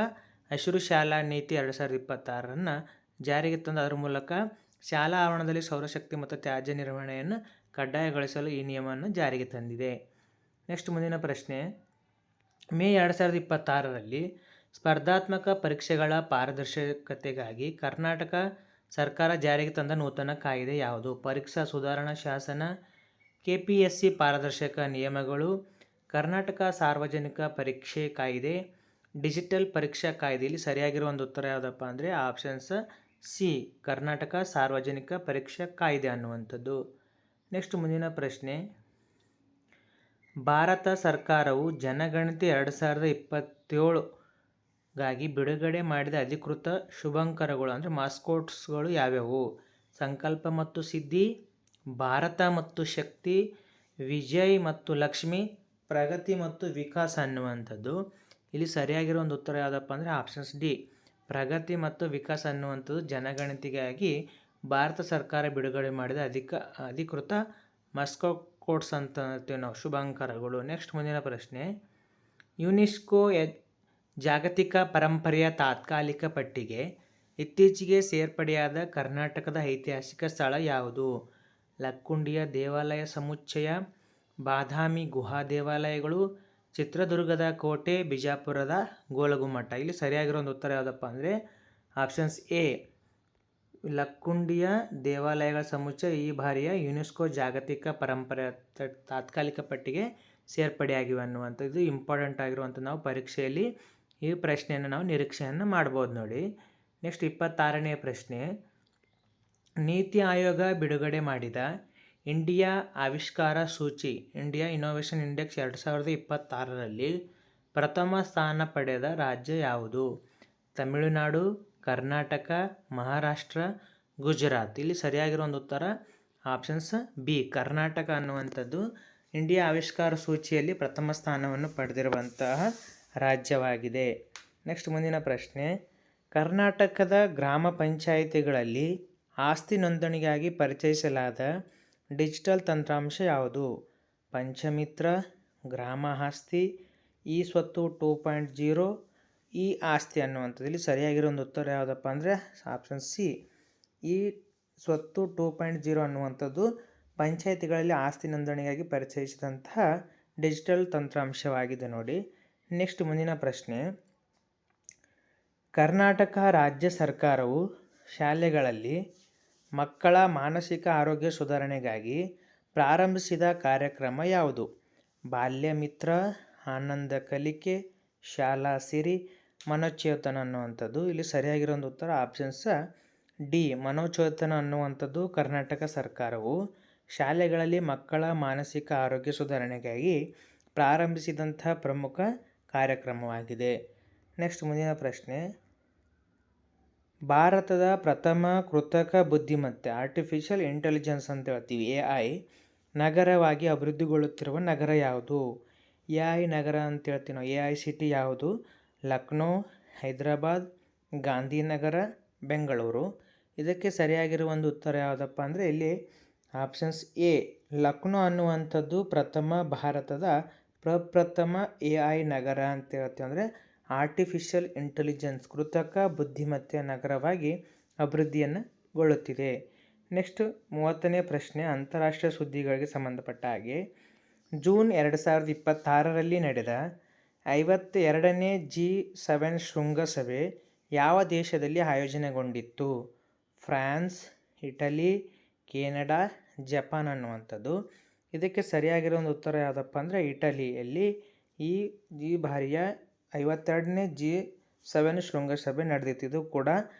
ಹಸಿರು ಶಾಲಾ ನೀತಿ 2026 ಜಾರಿಗೆ ತಂದು ಅದರ ಮೂಲಕ ಶಾಲಾ ಆವರಣದಲ್ಲಿ ಸೌರಶಕ್ತಿ ಮತ್ತು ತ್ಯಾಜ್ಯ ನಿರ್ವಹಣೆಯನ್ನು ಕಡ್ಡಾಯಗೊಳಿಸಲು ಈ ನಿಯಮವನ್ನು ಜಾರಿಗೆ ತಂದಿದೆ. ನೆಕ್ಸ್ಟ್ ಮುಂದಿನ ಪ್ರಶ್ನೆ, ಮೇ 2026ರಲ್ಲಿ ಸ್ಪರ್ಧಾತ್ಮಕ ಪರೀಕ್ಷೆಗಳ ಪಾರದರ್ಶಕತೆಗಾಗಿ ಕರ್ನಾಟಕ ಸರ್ಕಾರ ಜಾರಿಗೆ ತಂದ ನೂತನ ಕಾಯ್ದೆ ಯಾವುದು? ಪರೀಕ್ಷಾ ಸುಧಾರಣಾ ಶಾಸನ, KPSC ಪಾರದರ್ಶಕ ನಿಯಮಗಳು, ಕರ್ನಾಟಕ ಸಾರ್ವಜನಿಕ ಪರೀಕ್ಷೆ ಕಾಯ್ದೆ, ಡಿಜಿಟಲ್ ಪರೀಕ್ಷಾ ಕಾಯ್ದೆ. ಇಲ್ಲಿ ಸರಿಯಾಗಿರುವ ಒಂದು ಉತ್ತರ ಯಾವುದಪ್ಪ ಅಂದರೆ ಆಪ್ಷನ್ಸ್ ಸಿ, ಕರ್ನಾಟಕ ಸಾರ್ವಜನಿಕ ಪರೀಕ್ಷಾ ಕಾಯ್ದೆ ಅನ್ನುವಂಥದ್ದು. ನೆಕ್ಸ್ಟ್ ಮುಂದಿನ ಪ್ರಶ್ನೆ, ಭಾರತ ಸರ್ಕಾರವು ಜನಗಣತಿ 2027ಗಾಗಿ ಬಿಡುಗಡೆ ಮಾಡಿದ ಅಧಿಕೃತ ಶುಭಂಕರಗಳು ಅಂದರೆ ಮಾಸ್ಕೋಟ್ಸ್ಗಳು ಯಾವ್ಯಾವು? ಸಂಕಲ್ಪ ಮತ್ತು ಸಿದ್ಧಿ, ಭಾರತ ಮತ್ತು ಶಕ್ತಿ, ವಿಜಯ್ ಮತ್ತು ಲಕ್ಷ್ಮಿ, ಪ್ರಗತಿ ಮತ್ತು ವಿಕಾಸ ಅನ್ನುವಂಥದ್ದು. ಇಲ್ಲಿ ಸರಿಯಾಗಿರೋ ಒಂದು ಉತ್ತರ ಯಾವುದಪ್ಪ ಅಂದರೆ ಆಪ್ಷನ್ಸ್ ಡಿ, ಪ್ರಗತಿ ಮತ್ತು ವಿಕಾಸ ಅನ್ನುವಂಥದ್ದು ಜನಗಣತಿಗಾಗಿ ಭಾರತ ಸರ್ಕಾರ ಬಿಡುಗಡೆ ಮಾಡಿದ ಅಧಿಕೃತ ಮಾಸ್ಕೋಟ್ಸ್ ಅಂತ ಹೇಳ್ತೀವಿ ನಾವು, ಶುಭಾಂಕರಗಳು. ನೆಕ್ಸ್ಟ್ ಮುಂದಿನ ಪ್ರಶ್ನೆ, ಯುನೆಸ್ಕೋ ಜಾಗತಿಕ ಪರಂಪರೆಯ ತಾತ್ಕಾಲಿಕ ಪಟ್ಟಿಗೆ ಇತ್ತೀಚೆಗೆ ಸೇರ್ಪಡೆಯಾದ ಕರ್ನಾಟಕದ ಐತಿಹಾಸಿಕ ಸ್ಥಳ ಯಾವುದು? ಲಕ್ಕುಂಡಿಯ ದೇವಾಲಯ ಸಮುಚ್ಚಯ, ಬಾದಾಮಿ ಗುಹಾ ದೇವಾಲಯಗಳು, ಚಿತ್ರದುರ್ಗದ ಕೋಟೆ, ಬಿಜಾಪುರದ ಗೋಲಗುಮ್ಮಟ. ಇಲ್ಲಿ ಸರಿಯಾಗಿರೋ ಒಂದು ಉತ್ತರ ಯಾವುದಪ್ಪ ಅಂದರೆ ಆಪ್ಷನ್ಸ್ ಎ, ಲಕ್ಕುಂಡಿಯ ದೇವಾಲಯಗಳ ಸಮುಚ್ಚಯ ಈ ಬಾರಿಯ ಯುನೆಸ್ಕೋ ಜಾಗತಿಕ ಪರಂಪರೆ ತಾತ್ಕಾಲಿಕ ಪಟ್ಟಿಗೆ ಸೇರ್ಪಡೆಯಾಗಿವೆ ಅನ್ನುವಂಥದ್ದು ಇಂಪಾರ್ಟೆಂಟ್ ಆಗಿರುವಂಥ ನಾವು ಪರೀಕ್ಷೆಯಲ್ಲಿ ಈ ಪ್ರಶ್ನೆಯನ್ನು ನಾವು ನಿರೀಕ್ಷೆಯನ್ನು ಮಾಡ್ಬೋದು ನೋಡಿ. ನೆಕ್ಸ್ಟ್ 26ನೇ ಪ್ರಶ್ನೆ, ನೀತಿ ಆಯೋಗ ಬಿಡುಗಡೆ ಮಾಡಿದ ಇಂಡಿಯಾ ಆವಿಷ್ಕಾರ ಸೂಚಿ, ಇಂಡಿಯಾ ಇನ್ನೋವೇಷನ್ ಇಂಡೆಕ್ಸ್ 2026ರಲ್ಲಿ ಪ್ರಥಮ ಸ್ಥಾನ ಪಡೆದ ರಾಜ್ಯ ಯಾವುದು? ತಮಿಳುನಾಡು, ಕರ್ನಾಟಕ, ಮಹಾರಾಷ್ಟ್ರ, ಗುಜರಾತ್. ಇಲ್ಲಿ ಸರಿಯಾಗಿರೋ ಒಂದು ಉತ್ತರ ಆಪ್ಷನ್ಸ್ ಬಿ, ಕರ್ನಾಟಕ ಅನ್ನುವಂಥದ್ದು ಇಂಡಿಯಾ ಆವಿಷ್ಕಾರ ಸೂಚಿಯಲ್ಲಿ ಪ್ರಥಮ ಸ್ಥಾನವನ್ನು ಪಡೆದಿರುವಂತಹ ರಾಜ್ಯವಾಗಿದೆ. ನೆಕ್ಸ್ಟ್ ಮುಂದಿನ ಪ್ರಶ್ನೆ, ಕರ್ನಾಟಕದ ಗ್ರಾಮ ಪಂಚಾಯಿತಿಗಳಲ್ಲಿ ಆಸ್ತಿ ನೋಂದಣಿಗಾಗಿ ಪರಿಚಯಿಸಲಾದ ಡಿಜಿಟಲ್ ತಂತ್ರಾಂಶ ಯಾವುದು? ಪಂಚಮಿತ್ರ, ಗ್ರಾಮ ಆಸ್ತಿ, ಇ ಸ್ವತ್ತು 2.0, ಇ ಆಸ್ತಿ ಅನ್ನುವಂಥದ್ದು. ಇಲ್ಲಿ ಸರಿಯಾಗಿರೋ ಒಂದು ಉತ್ತರ ಯಾವುದಪ್ಪ ಅಂದರೆ ಆಪ್ಷನ್ ಸಿ, ಇ ಸ್ವತ್ತು 2.0 ಅನ್ನುವಂಥದ್ದು ಪಂಚಾಯಿತಿಗಳಲ್ಲಿ ಆಸ್ತಿ ನೋಂದಣಿಗಾಗಿ ಪರಿಚಯಿಸಿದಂತಹ ಡಿಜಿಟಲ್ ತಂತ್ರಾಂಶವಾಗಿದೆ ನೋಡಿ. ನೆಕ್ಸ್ಟ್ ಮುಂದಿನ ಪ್ರಶ್ನೆ, ಕರ್ನಾಟಕ ರಾಜ್ಯ ಸರ್ಕಾರವು ಶಾಲೆಗಳಲ್ಲಿ ಮಕ್ಕಳ ಮಾನಸಿಕ ಆರೋಗ್ಯ ಸುಧಾರಣೆಗಾಗಿ ಪ್ರಾರಂಭಿಸಿದ ಕಾರ್ಯಕ್ರಮ ಯಾವುದು? ಬಾಲ್ಯ ಮಿತ್ರ, ಆನಂದ ಕಲಿಕೆ, ಶಾಲಾ ಸಿರಿ, ಮನೋಚೇತನ ಅನ್ನುವಂಥದ್ದು. ಇಲ್ಲಿ ಸರಿಯಾಗಿರೋ ಒಂದು ಉತ್ತರ ಆಪ್ಷನ್ಸ್ ಡಿ, ಮನೋಚೇತನ ಅನ್ನುವಂಥದ್ದು ಕರ್ನಾಟಕ ಸರ್ಕಾರವು ಶಾಲೆಗಳಲ್ಲಿ ಮಕ್ಕಳ ಮಾನಸಿಕ ಆರೋಗ್ಯ ಸುಧಾರಣೆಗಾಗಿ ಪ್ರಾರಂಭಿಸಿದಂಥ ಪ್ರಮುಖ ಕಾರ್ಯಕ್ರಮವಾಗಿದೆ. ನೆಕ್ಸ್ಟ್ ಮುಂದಿನ ಪ್ರಶ್ನೆ, ಭಾರತದ ಪ್ರಥಮ ಕೃತಕ ಬುದ್ಧಿಮತ್ತೆ ಆರ್ಟಿಫಿಷಿಯಲ್ ಇಂಟೆಲಿಜೆನ್ಸ್ ಅಂತ ಹೇಳ್ತೀವಿ AI ನಗರವಾಗಿ ಅಭಿವೃದ್ಧಿಗೊಳ್ಳುತ್ತಿರುವ ನಗರ ಯಾವುದು? AI ನಗರ ಅಂತ ಹೇಳ್ತೀವಿ ನಾವು, AI ಸಿಟಿ ಯಾವುದು? ಲಕ್ನೋ, ಹೈದರಾಬಾದ್, ಗಾಂಧಿನಗರ, ಬೆಂಗಳೂರು. ಇದಕ್ಕೆ ಸರಿಯಾಗಿರುವ ಒಂದು ಉತ್ತರ ಯಾವುದಪ್ಪ ಅಂದರೆ ಇಲ್ಲಿ ಆಪ್ಷನ್ಸ್ ಎ, ಲಕ್ನೋ ಅನ್ನುವಂಥದ್ದು ಭಾರತದ ಪ್ರಪ್ರಥಮ AI ನಗರ ಅಂತ ಹೇಳ್ತೀವಿ. ಅಂದರೆ ಆರ್ಟಿಫಿಷಿಯಲ್ ಇಂಟೆಲಿಜೆನ್ಸ್ ಕೃತಕ ಬುದ್ಧಿಮತ್ತೆಯ ನಗರವಾಗಿ ಅಭಿವೃದ್ಧಿಯನ್ನುಗೊಳ್ಳುತ್ತಿದೆ. ನೆಕ್ಸ್ಟ್ 30ನೇ ಪ್ರಶ್ನೆ ಅಂತಾರಾಷ್ಟ್ರೀಯ ಸುದ್ದಿಗಳಿಗೆ ಸಂಬಂಧಪಟ್ಟ ಹಾಗೆ ಜೂನ್ 2026ರಲ್ಲಿ ನಡೆದ 52ನೇ G7 ಶೃಂಗಸಭೆ ಯಾವ ದೇಶದಲ್ಲಿ ಆಯೋಜನೆಗೊಂಡಿತ್ತು? ಫ್ರಾನ್ಸ್, ಇಟಲಿ, ಕೆನಡಾ, ಜಪಾನ್ ಅನ್ನುವಂಥದ್ದು. ಇದಕ್ಕೆ ಸರಿಯಾಗಿರೋ ಒಂದು ಉತ್ತರ ಯಾವುದಪ್ಪ ಅಂದರೆ ಇಟಲಿಯಲ್ಲಿ ಈ ಬಾರಿಯ 52ನೇ G7 ಶೃಂಗಸಭೆ ನಡೆದಿತ್ತು. ಇದು ಕೂಡ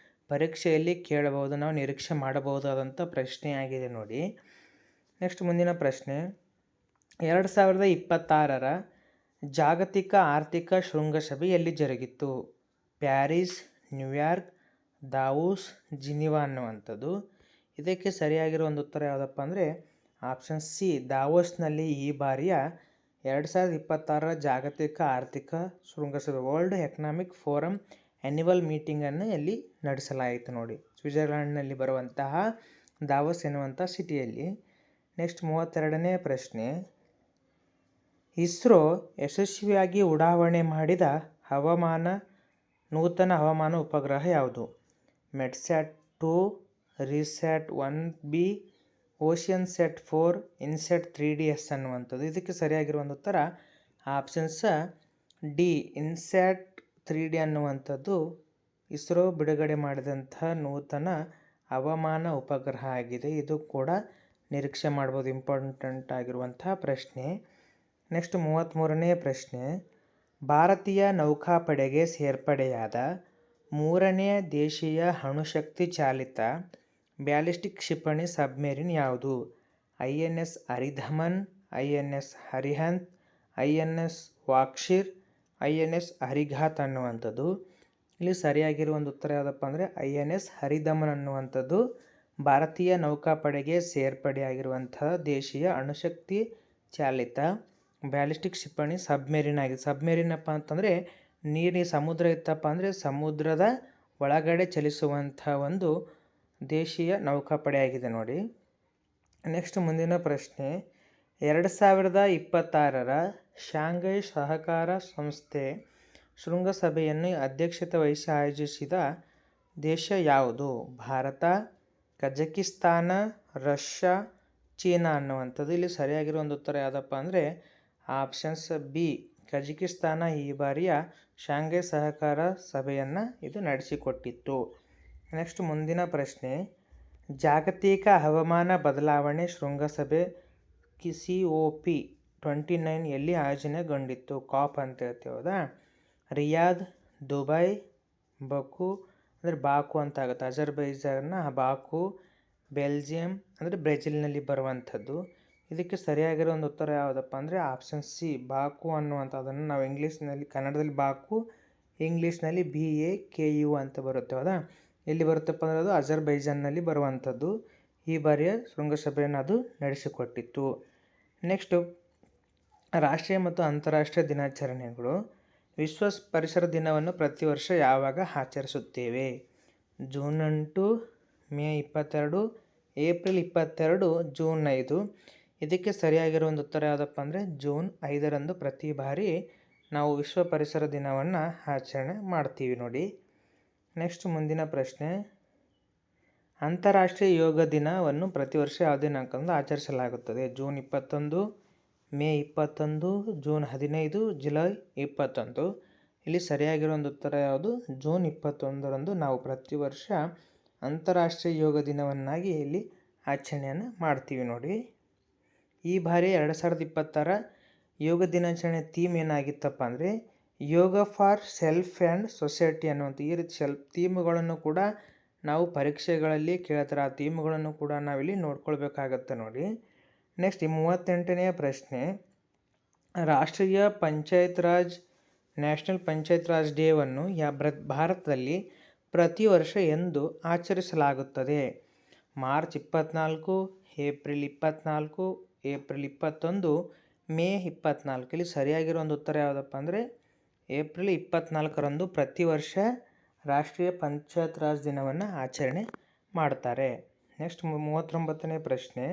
ಪರೀಕ್ಷೆಯಲ್ಲಿ ಕೇಳಬಹುದು, ನಾವು ನಿರೀಕ್ಷೆ ಮಾಡಬಹುದಾದಂಥ ಪ್ರಶ್ನೆಯಾಗಿದೆ ನೋಡಿ. ನೆಕ್ಸ್ಟ್ ಮುಂದಿನ ಪ್ರಶ್ನೆ 2026ರ ಜಾಗತಿಕ ಆರ್ಥಿಕ ಶೃಂಗಸಭೆ ಎಲ್ಲಿ ಜರುಗಿತು? ಪ್ಯಾರಿಸ್, ನ್ಯೂಯಾರ್ಕ್, ದಾವೋಸ್, ಜಿನಿವಾ ಅನ್ನುವಂಥದ್ದು. ಇದಕ್ಕೆ ಸರಿಯಾಗಿರೋ ಒಂದು ಉತ್ತರ ಯಾವುದಪ್ಪ ಅಂದರೆ ಆಪ್ಷನ್ ಸಿ ದಾವೋಸ್ನಲ್ಲಿ ಈ ಬಾರಿಯ 2026ರ ಜಾಗತಿಕ ಆರ್ಥಿಕ ಶೃಂಗಸಭೆ ವರ್ಲ್ಡ್ ಎಕನಾಮಿಕ್ ಫೋರಮ್ ಆ್ಯನ್ಯುವಲ್ ಮೀಟಿಂಗನ್ನು ಎಲ್ಲಿ ನಡೆಸಲಾಯಿತು ನೋಡಿ, ಸ್ವಿಟ್ಜರ್ಲ್ಯಾಂಡ್ನಲ್ಲಿ ಬರುವಂತಹ ದಾವೋಸ್ ಎನ್ನುವಂಥ ಸಿಟಿಯಲ್ಲಿ. ನೆಕ್ಸ್ಟ್ 32ನೇ ಪ್ರಶ್ನೆ ಇಸ್ರೋ ಯಶಸ್ವಿಯಾಗಿ ಉಡಾವಣೆ ಮಾಡಿದ ನೂತನ ಹವಾಮಾನ ಉಪಗ್ರಹ ಯಾವುದು? ಮೆಟ್ಸ್ಯಾಟ್ 2, ರಿಸ್ಯಾಟ್ 1B, ಓಷಿಯನ್ಸ್ಯಾಟ್ 4, ಇನ್ಸ್ಯಾಟ್ 3DS ಅನ್ನುವಂಥದ್ದು. ಇದಕ್ಕೆ ಸರಿಯಾಗಿರುವ ಒಂದು ಉತ್ತರ ಆಪ್ಷನ್ಸ್ ಡಿ ಇನ್ಸ್ಯಾಟ್ 3D ಅನ್ನುವಂಥದ್ದು ಇಸ್ರೋ ಬಿಡುಗಡೆ ಮಾಡಿದಂತಹ ನೂತನ ಹವಾಮಾನ ಉಪಗ್ರಹ ಆಗಿದೆ. ಇದು ಕೂಡ ನಿರೀಕ್ಷೆ ಮಾಡ್ಬೋದು, ಇಂಪಾರ್ಟೆಂಟ್ ಆಗಿರುವಂತಹ ಪ್ರಶ್ನೆ. ನೆಕ್ಸ್ಟ್ 33ನೇ ಪ್ರಶ್ನೆ ಭಾರತೀಯ ನೌಕಾಪಡೆಗೆ ಸೇರ್ಪಡೆಯಾದ 3ನೇ ದೇಶೀಯ ಅಣುಶಕ್ತಿ ಚಾಲಿತ ಬ್ಯಾಲಿಸ್ಟಿಕ್ ಕ್ಷಿಪಣಿ ಸಬ್ಮೆರಿನ್ ಯಾವುದು? INS ಹರಿದಮನ್, INS Arihant, INS ವಾಕ್ಷಿರ್, INS ಅರಿಘಾತ್ ಅನ್ನುವಂಥದ್ದು. ಇಲ್ಲಿ ಸರಿಯಾಗಿರುವ ಒಂದು ಉತ್ತರ ಯಾವುದಪ್ಪ ಅಂದರೆ INS ಹರಿದಮನ್ ಅನ್ನುವಂಥದ್ದು ಭಾರತೀಯ ನೌಕಾಪಡೆಗೆ ಸೇರ್ಪಡೆಯಾಗಿರುವಂತಹ ದೇಶೀಯ ಅಣುಶಕ್ತಿ ಚಾಲಿತ ಬ್ಯಾಲಿಸ್ಟಿಕ್ ಕ್ಷಿಪಣಿ ಸಬ್ಮೆರಿನ್ ಆಗಿದೆ. ಸಬ್ಮೆರಿನ್ ಅಪ್ಪ ಅಂತಂದರೆ ಸಮುದ್ರ ಇತ್ತಪ್ಪ ಅಂದರೆ ಸಮುದ್ರದ ಒಳಗಡೆ ಚಲಿಸುವಂಥ ಒಂದು ದೇಶೀಯ ನೌಕಾಪಡೆ ಆಗಿದೆ ನೋಡಿ. ನೆಕ್ಸ್ಟ್ ಮುಂದಿನ ಪ್ರಶ್ನೆ 2026ರ ಶಾಂಘೈ ಸಹಕಾರ ಸಂಸ್ಥೆ ಶೃಂಗಸಭೆಯನ್ನು ಅಧ್ಯಕ್ಷತೆ ವಹಿಸಿ ಆಯೋಜಿಸಿದ ದೇಶ ಯಾವುದು? ಭಾರತ, ಕಜಕಿಸ್ತಾನ, ರಷ್ಯಾ, ಚೀನಾ ಅನ್ನುವಂಥದ್ದು. ಇಲ್ಲಿ ಸರಿಯಾಗಿರೋ ಒಂದು ಉತ್ತರ ಯಾವುದಪ್ಪ ಅಂದರೆ ಆಪ್ಷನ್ಸ್ ಬಿ ಕಜಕಿಸ್ತಾನ ಈ ಬಾರಿಯ ಶಾಂಘೈ ಸಹಕಾರ ಸಭೆಯನ್ನು ಇದು ನಡೆಸಿಕೊಟ್ಟಿತ್ತು. ನೆಕ್ಸ್ಟ್ ಮುಂದಿನ ಪ್ರಶ್ನೆ ಜಾಗತಿಕ ಹವಾಮಾನ ಬದಲಾವಣೆ ಶೃಂಗಸಭೆ COP29 ಎಲ್ಲಿ ಆಯೋಜನೆಗೊಂಡಿತ್ತು? ಕಾಪ್ ಅಂತ ಹೇಳ್ತೀವಿ ಹೌದಾ? ರಿಯಾದ್, ದುಬೈ, ಬಕು ಅಂದರೆ ಬಾಕು ಅಂತ ಆಗುತ್ತೆ, ಅಜರ್ಬೈಜಾನ್ನ ಬಾಕು, ಬೆಲ್ಜಿಯಂ ಅಂದರೆ ಬ್ರೆಜಿಲ್ನಲ್ಲಿ ಬರುವಂಥದ್ದು. ಇದಕ್ಕೆ ಸರಿಯಾಗಿರೋ ಒಂದು ಉತ್ತರ ಯಾವುದಪ್ಪ ಅಂದರೆ ಆಪ್ಷನ್ ಸಿ ಬಾಕು ಅನ್ನುವಂಥದ್ದನ್ನು ನಾವು ಇಂಗ್ಲೀಷ್ನಲ್ಲಿ ಕನ್ನಡದಲ್ಲಿ ಬಾಕು, ಇಂಗ್ಲೀಷ್ನಲ್ಲಿ BAKU ಅಂತ ಬರುತ್ತೆ ಹೌದಾ? ಎಲ್ಲಿ ಬರುತ್ತಪ್ಪ ಅಂದರೆ ಅದು ಅಜರ್ಬೈಜಾನ್ನಲ್ಲಿ ಬರುವಂಥದ್ದು. ಈ ಬಾರಿಯ ಶೃಂಗಸಭೆಯನ್ನು ಅದು ನಡೆಸಿಕೊಟ್ಟಿತ್ತು. ನೆಕ್ಸ್ಟು ರಾಷ್ಟ್ರೀಯ ಮತ್ತು ಅಂತಾರಾಷ್ಟ್ರೀಯ ದಿನಾಚರಣೆಗಳು. ವಿಶ್ವ ಪರಿಸರ ದಿನವನ್ನು ಪ್ರತಿ ವರ್ಷ ಯಾವಾಗ ಆಚರಿಸುತ್ತೇವೆ? June 8, May 22, April 22, June 5. ಇದಕ್ಕೆ ಸರಿಯಾಗಿರೋ ಒಂದು ಉತ್ತರ ಯಾವುದಪ್ಪ ಅಂದರೆ ಜೂನ್ 5ರಂದು ಪ್ರತಿ ಬಾರಿ ನಾವು ವಿಶ್ವ ಪರಿಸರ ದಿನವನ್ನು ಆಚರಣೆ ಮಾಡ್ತೀವಿ ನೋಡಿ. ನೆಕ್ಸ್ಟ್ ಮುಂದಿನ ಪ್ರಶ್ನೆ ಅಂತಾರಾಷ್ಟ್ರೀಯ ಯೋಗ ದಿನವನ್ನು ಪ್ರತಿ ವರ್ಷ ಯಾವ ದಿನಾಂಕದಂದು ಆಚರಿಸಲಾಗುತ್ತದೆ? June 21, May 21, June 15, July 21. ಇಲ್ಲಿ ಸರಿಯಾಗಿರೋ ಒಂದು ಉತ್ತರ ಯಾವುದು? ಜೂನ್ 21ರಂದು ನಾವು ಪ್ರತಿ ವರ್ಷ ಅಂತಾರಾಷ್ಟ್ರೀಯ ಯೋಗ ದಿನವನ್ನಾಗಿ ಇಲ್ಲಿ ಆಚರಣೆಯನ್ನು ಮಾಡ್ತೀವಿ ನೋಡಿ. ಈ ಬಾರಿ 2026ರ ಯೋಗ ದಿನಾಚರಣೆ ಥೀಮ್ ಏನಾಗಿತ್ತಪ್ಪ ಅಂದರೆ ಯೋಗ ಫಾರ್ ಸೆಲ್ಫ್ ಆ್ಯಂಡ್ ಸೊಸೈಟಿ ಅನ್ನುವಂಥ ಈ ರೀತಿ ಥೀಮ್ಗಳನ್ನು ಕೂಡ ನಾವು ಪರೀಕ್ಷೆಗಳಲ್ಲಿ ಕೇಳ್ತಾರೆ. ಆ ಥೀಮ್ಗಳನ್ನು ಕೂಡ ನಾವಿಲ್ಲಿ ನೋಡ್ಕೊಳ್ಬೇಕಾಗತ್ತೆ ನೋಡಿ. ನೆಕ್ಸ್ಟ್ 38ನೇ ಪ್ರಶ್ನೆ ರಾಷ್ಟ್ರೀಯ ಪಂಚಾಯತ್ ರಾಜ್ ನ್ಯಾಷನಲ್ ಪಂಚಾಯತ್ ರಾಜ್ ಡೇವನ್ನು ಭಾರತದಲ್ಲಿ ಪ್ರತಿ ವರ್ಷ ಎಂದು ಆಚರಿಸಲಾಗುತ್ತದೆ? March 24, April 24, April 21, May 24. ಇಲ್ಲಿ ಸರಿಯಾಗಿರೋ ಒಂದು ಉತ್ತರ ಯಾವುದಪ್ಪ ಅಂದರೆ ಏಪ್ರಿಲ್ 24ರಂದು ಪ್ರತಿ ವರ್ಷ ರಾಷ್ಟ್ರೀಯ ಪಂಚಾಯತ್ ರಾಜ್ ದಿನವನ್ನು ಆಚರಣೆ ಮಾಡ್ತಾರೆ. ನೆಕ್ಸ್ಟ್ 39ನೇ ಪ್ರಶ್ನೆ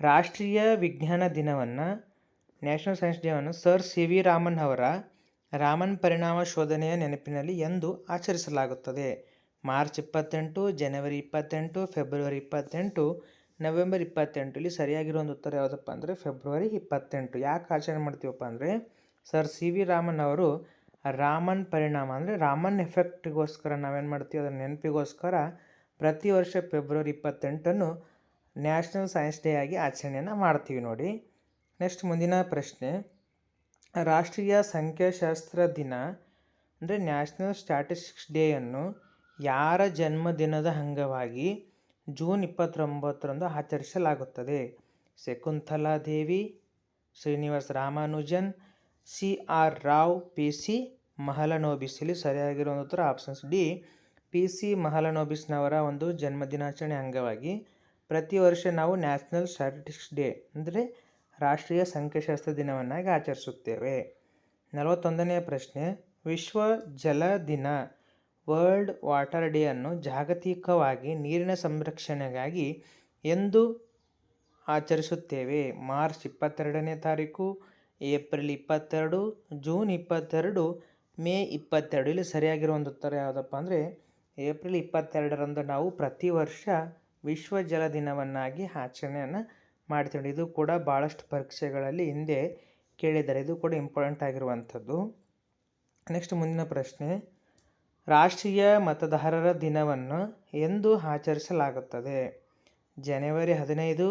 ರಾಷ್ಟ್ರೀಯ ವಿಜ್ಞಾನ ದಿನವನ್ನು ನ್ಯಾಷನಲ್ ಸೈನ್ಸ್ ಡೇವನ್ನು ಸರ್ CV ರಾಮನ್ ಅವರ ರಾಮನ್ ಪರಿಣಾಮ ಶೋಧನೆಯ ನೆನಪಿನಲ್ಲಿ ಎಂದು ಆಚರಿಸಲಾಗುತ್ತದೆ? ಮಾರ್ಚ್ 28, ಜನವರಿ 28, ಫೆಬ್ರವರಿ 28, ನವೆಂಬರ್ 28. ಇಲ್ಲಿ ಸರಿಯಾಗಿರೋ ಉತ್ತರ ಯಾವುದಪ್ಪ ಅಂದರೆ ಫೆಬ್ರವರಿ 28. ಯಾಕೆ ಆಚರಣೆ ಮಾಡ್ತೀವಪ್ಪ ಅಂದರೆ ಸರ್ ಸಿ ವಿ ರಾಮನ್ ಅವರು ರಾಮನ್ ಪರಿಣಾಮ ಅಂದರೆ ರಾಮನ್ ಎಫೆಕ್ಟ್ಗೋಸ್ಕರ ನಾವೇನು ಮಾಡ್ತೀವಿ ಅದರ ನೆನಪಿಗೋಸ್ಕರ ಪ್ರತಿ ವರ್ಷ ಫೆಬ್ರವರಿ 28 ನ್ಯಾಷನಲ್ ಸೈನ್ಸ್ ಡೇ ಆಗಿ ಆಚರಣೆಯನ್ನು ಮಾಡ್ತೀವಿ ನೋಡಿ. ನೆಕ್ಸ್ಟ್ ಮುಂದಿನ ಪ್ರಶ್ನೆ, ರಾಷ್ಟ್ರೀಯ ಸಂಖ್ಯಾಶಾಸ್ತ್ರ ದಿನ ಅಂದರೆ ನ್ಯಾಷನಲ್ ಸ್ಟ್ಯಾಟಿಸ್ಟಿಕ್ಸ್ ಡೇಯನ್ನು ಯಾರ ಜನ್ಮದಿನದ ಅಂಗವಾಗಿ ಜೂನ್ 29ರಂದು ಆಚರಿಸಲಾಗುತ್ತದೆ? Shakuntala Devi, Srinivasa Ramanujan, C R Rao, P C Mahalanobis. ಇಲ್ಲಿ ಸರಿಯಾಗಿರೋ ಉತ್ತರ ಆಪ್ಷನ್ಸ್ ಡಿ, ಪಿ ಸಿ ಮಹಲನೋಬಿಸ್ನವರ ಒಂದು ಜನ್ಮದಿನಾಚರಣೆ ಅಂಗವಾಗಿ ಪ್ರತಿ ವರ್ಷ ನಾವು ನ್ಯಾಷನಲ್ ಸ್ಟ್ಯಾಟಿಸ್ಟಿಕ್ಸ್ ಡೇ ಅಂದರೆ ರಾಷ್ಟ್ರೀಯ ಸಂಖ್ಯಾಶಾಸ್ತ್ರ ದಿನವನ್ನಾಗಿ ಆಚರಿಸುತ್ತೇವೆ. 41ನೇ ಪ್ರಶ್ನೆ, ವಿಶ್ವ ಜಲ ದಿನ ವರ್ಲ್ಡ್ ವಾಟರ್ ಡೇ ಅನ್ನು ಜಾಗತಿಕವಾಗಿ ನೀರಿನ ಸಂರಕ್ಷಣೆಗಾಗಿ ಎಂದು ಆಚರಿಸುತ್ತೇವೆ? ಮಾರ್ಚ್ 22ನೇ ತಾರೀಕು, ಏಪ್ರಿಲ್ 22, ಜೂನ್ 22, ಮೇ 22. ಇಲ್ಲಿ ಸರಿಯಾಗಿರೋ ಒಂದು ಉತ್ತರ ಯಾವುದಪ್ಪ ಅಂದರೆ ಏಪ್ರಿಲ್ 22ರಂದು ನಾವು ಪ್ರತಿ ವರ್ಷ ವಿಶ್ವ ಜಲ ದಿನವನ್ನಾಗಿ ಆಚರಣೆಯನ್ನು ಮಾಡ್ತೀವಿ. ಇದು ಕೂಡ ಭಾಳಷ್ಟು ಪರೀಕ್ಷೆಗಳಲ್ಲಿ ಹಿಂದೆ ಕೇಳಿದ್ದಾರೆ, ಇದು ಕೂಡ ಇಂಪಾರ್ಟೆಂಟ್ ಆಗಿರುವಂಥದ್ದು. ನೆಕ್ಸ್ಟ್ ಮುಂದಿನ ಪ್ರಶ್ನೆ, ರಾಷ್ಟ್ರೀಯ ಮತದಾರರ ದಿನವನ್ನು ಎಂದು ಆಚರಿಸಲಾಗುತ್ತದೆ? ಜನವರಿ 15,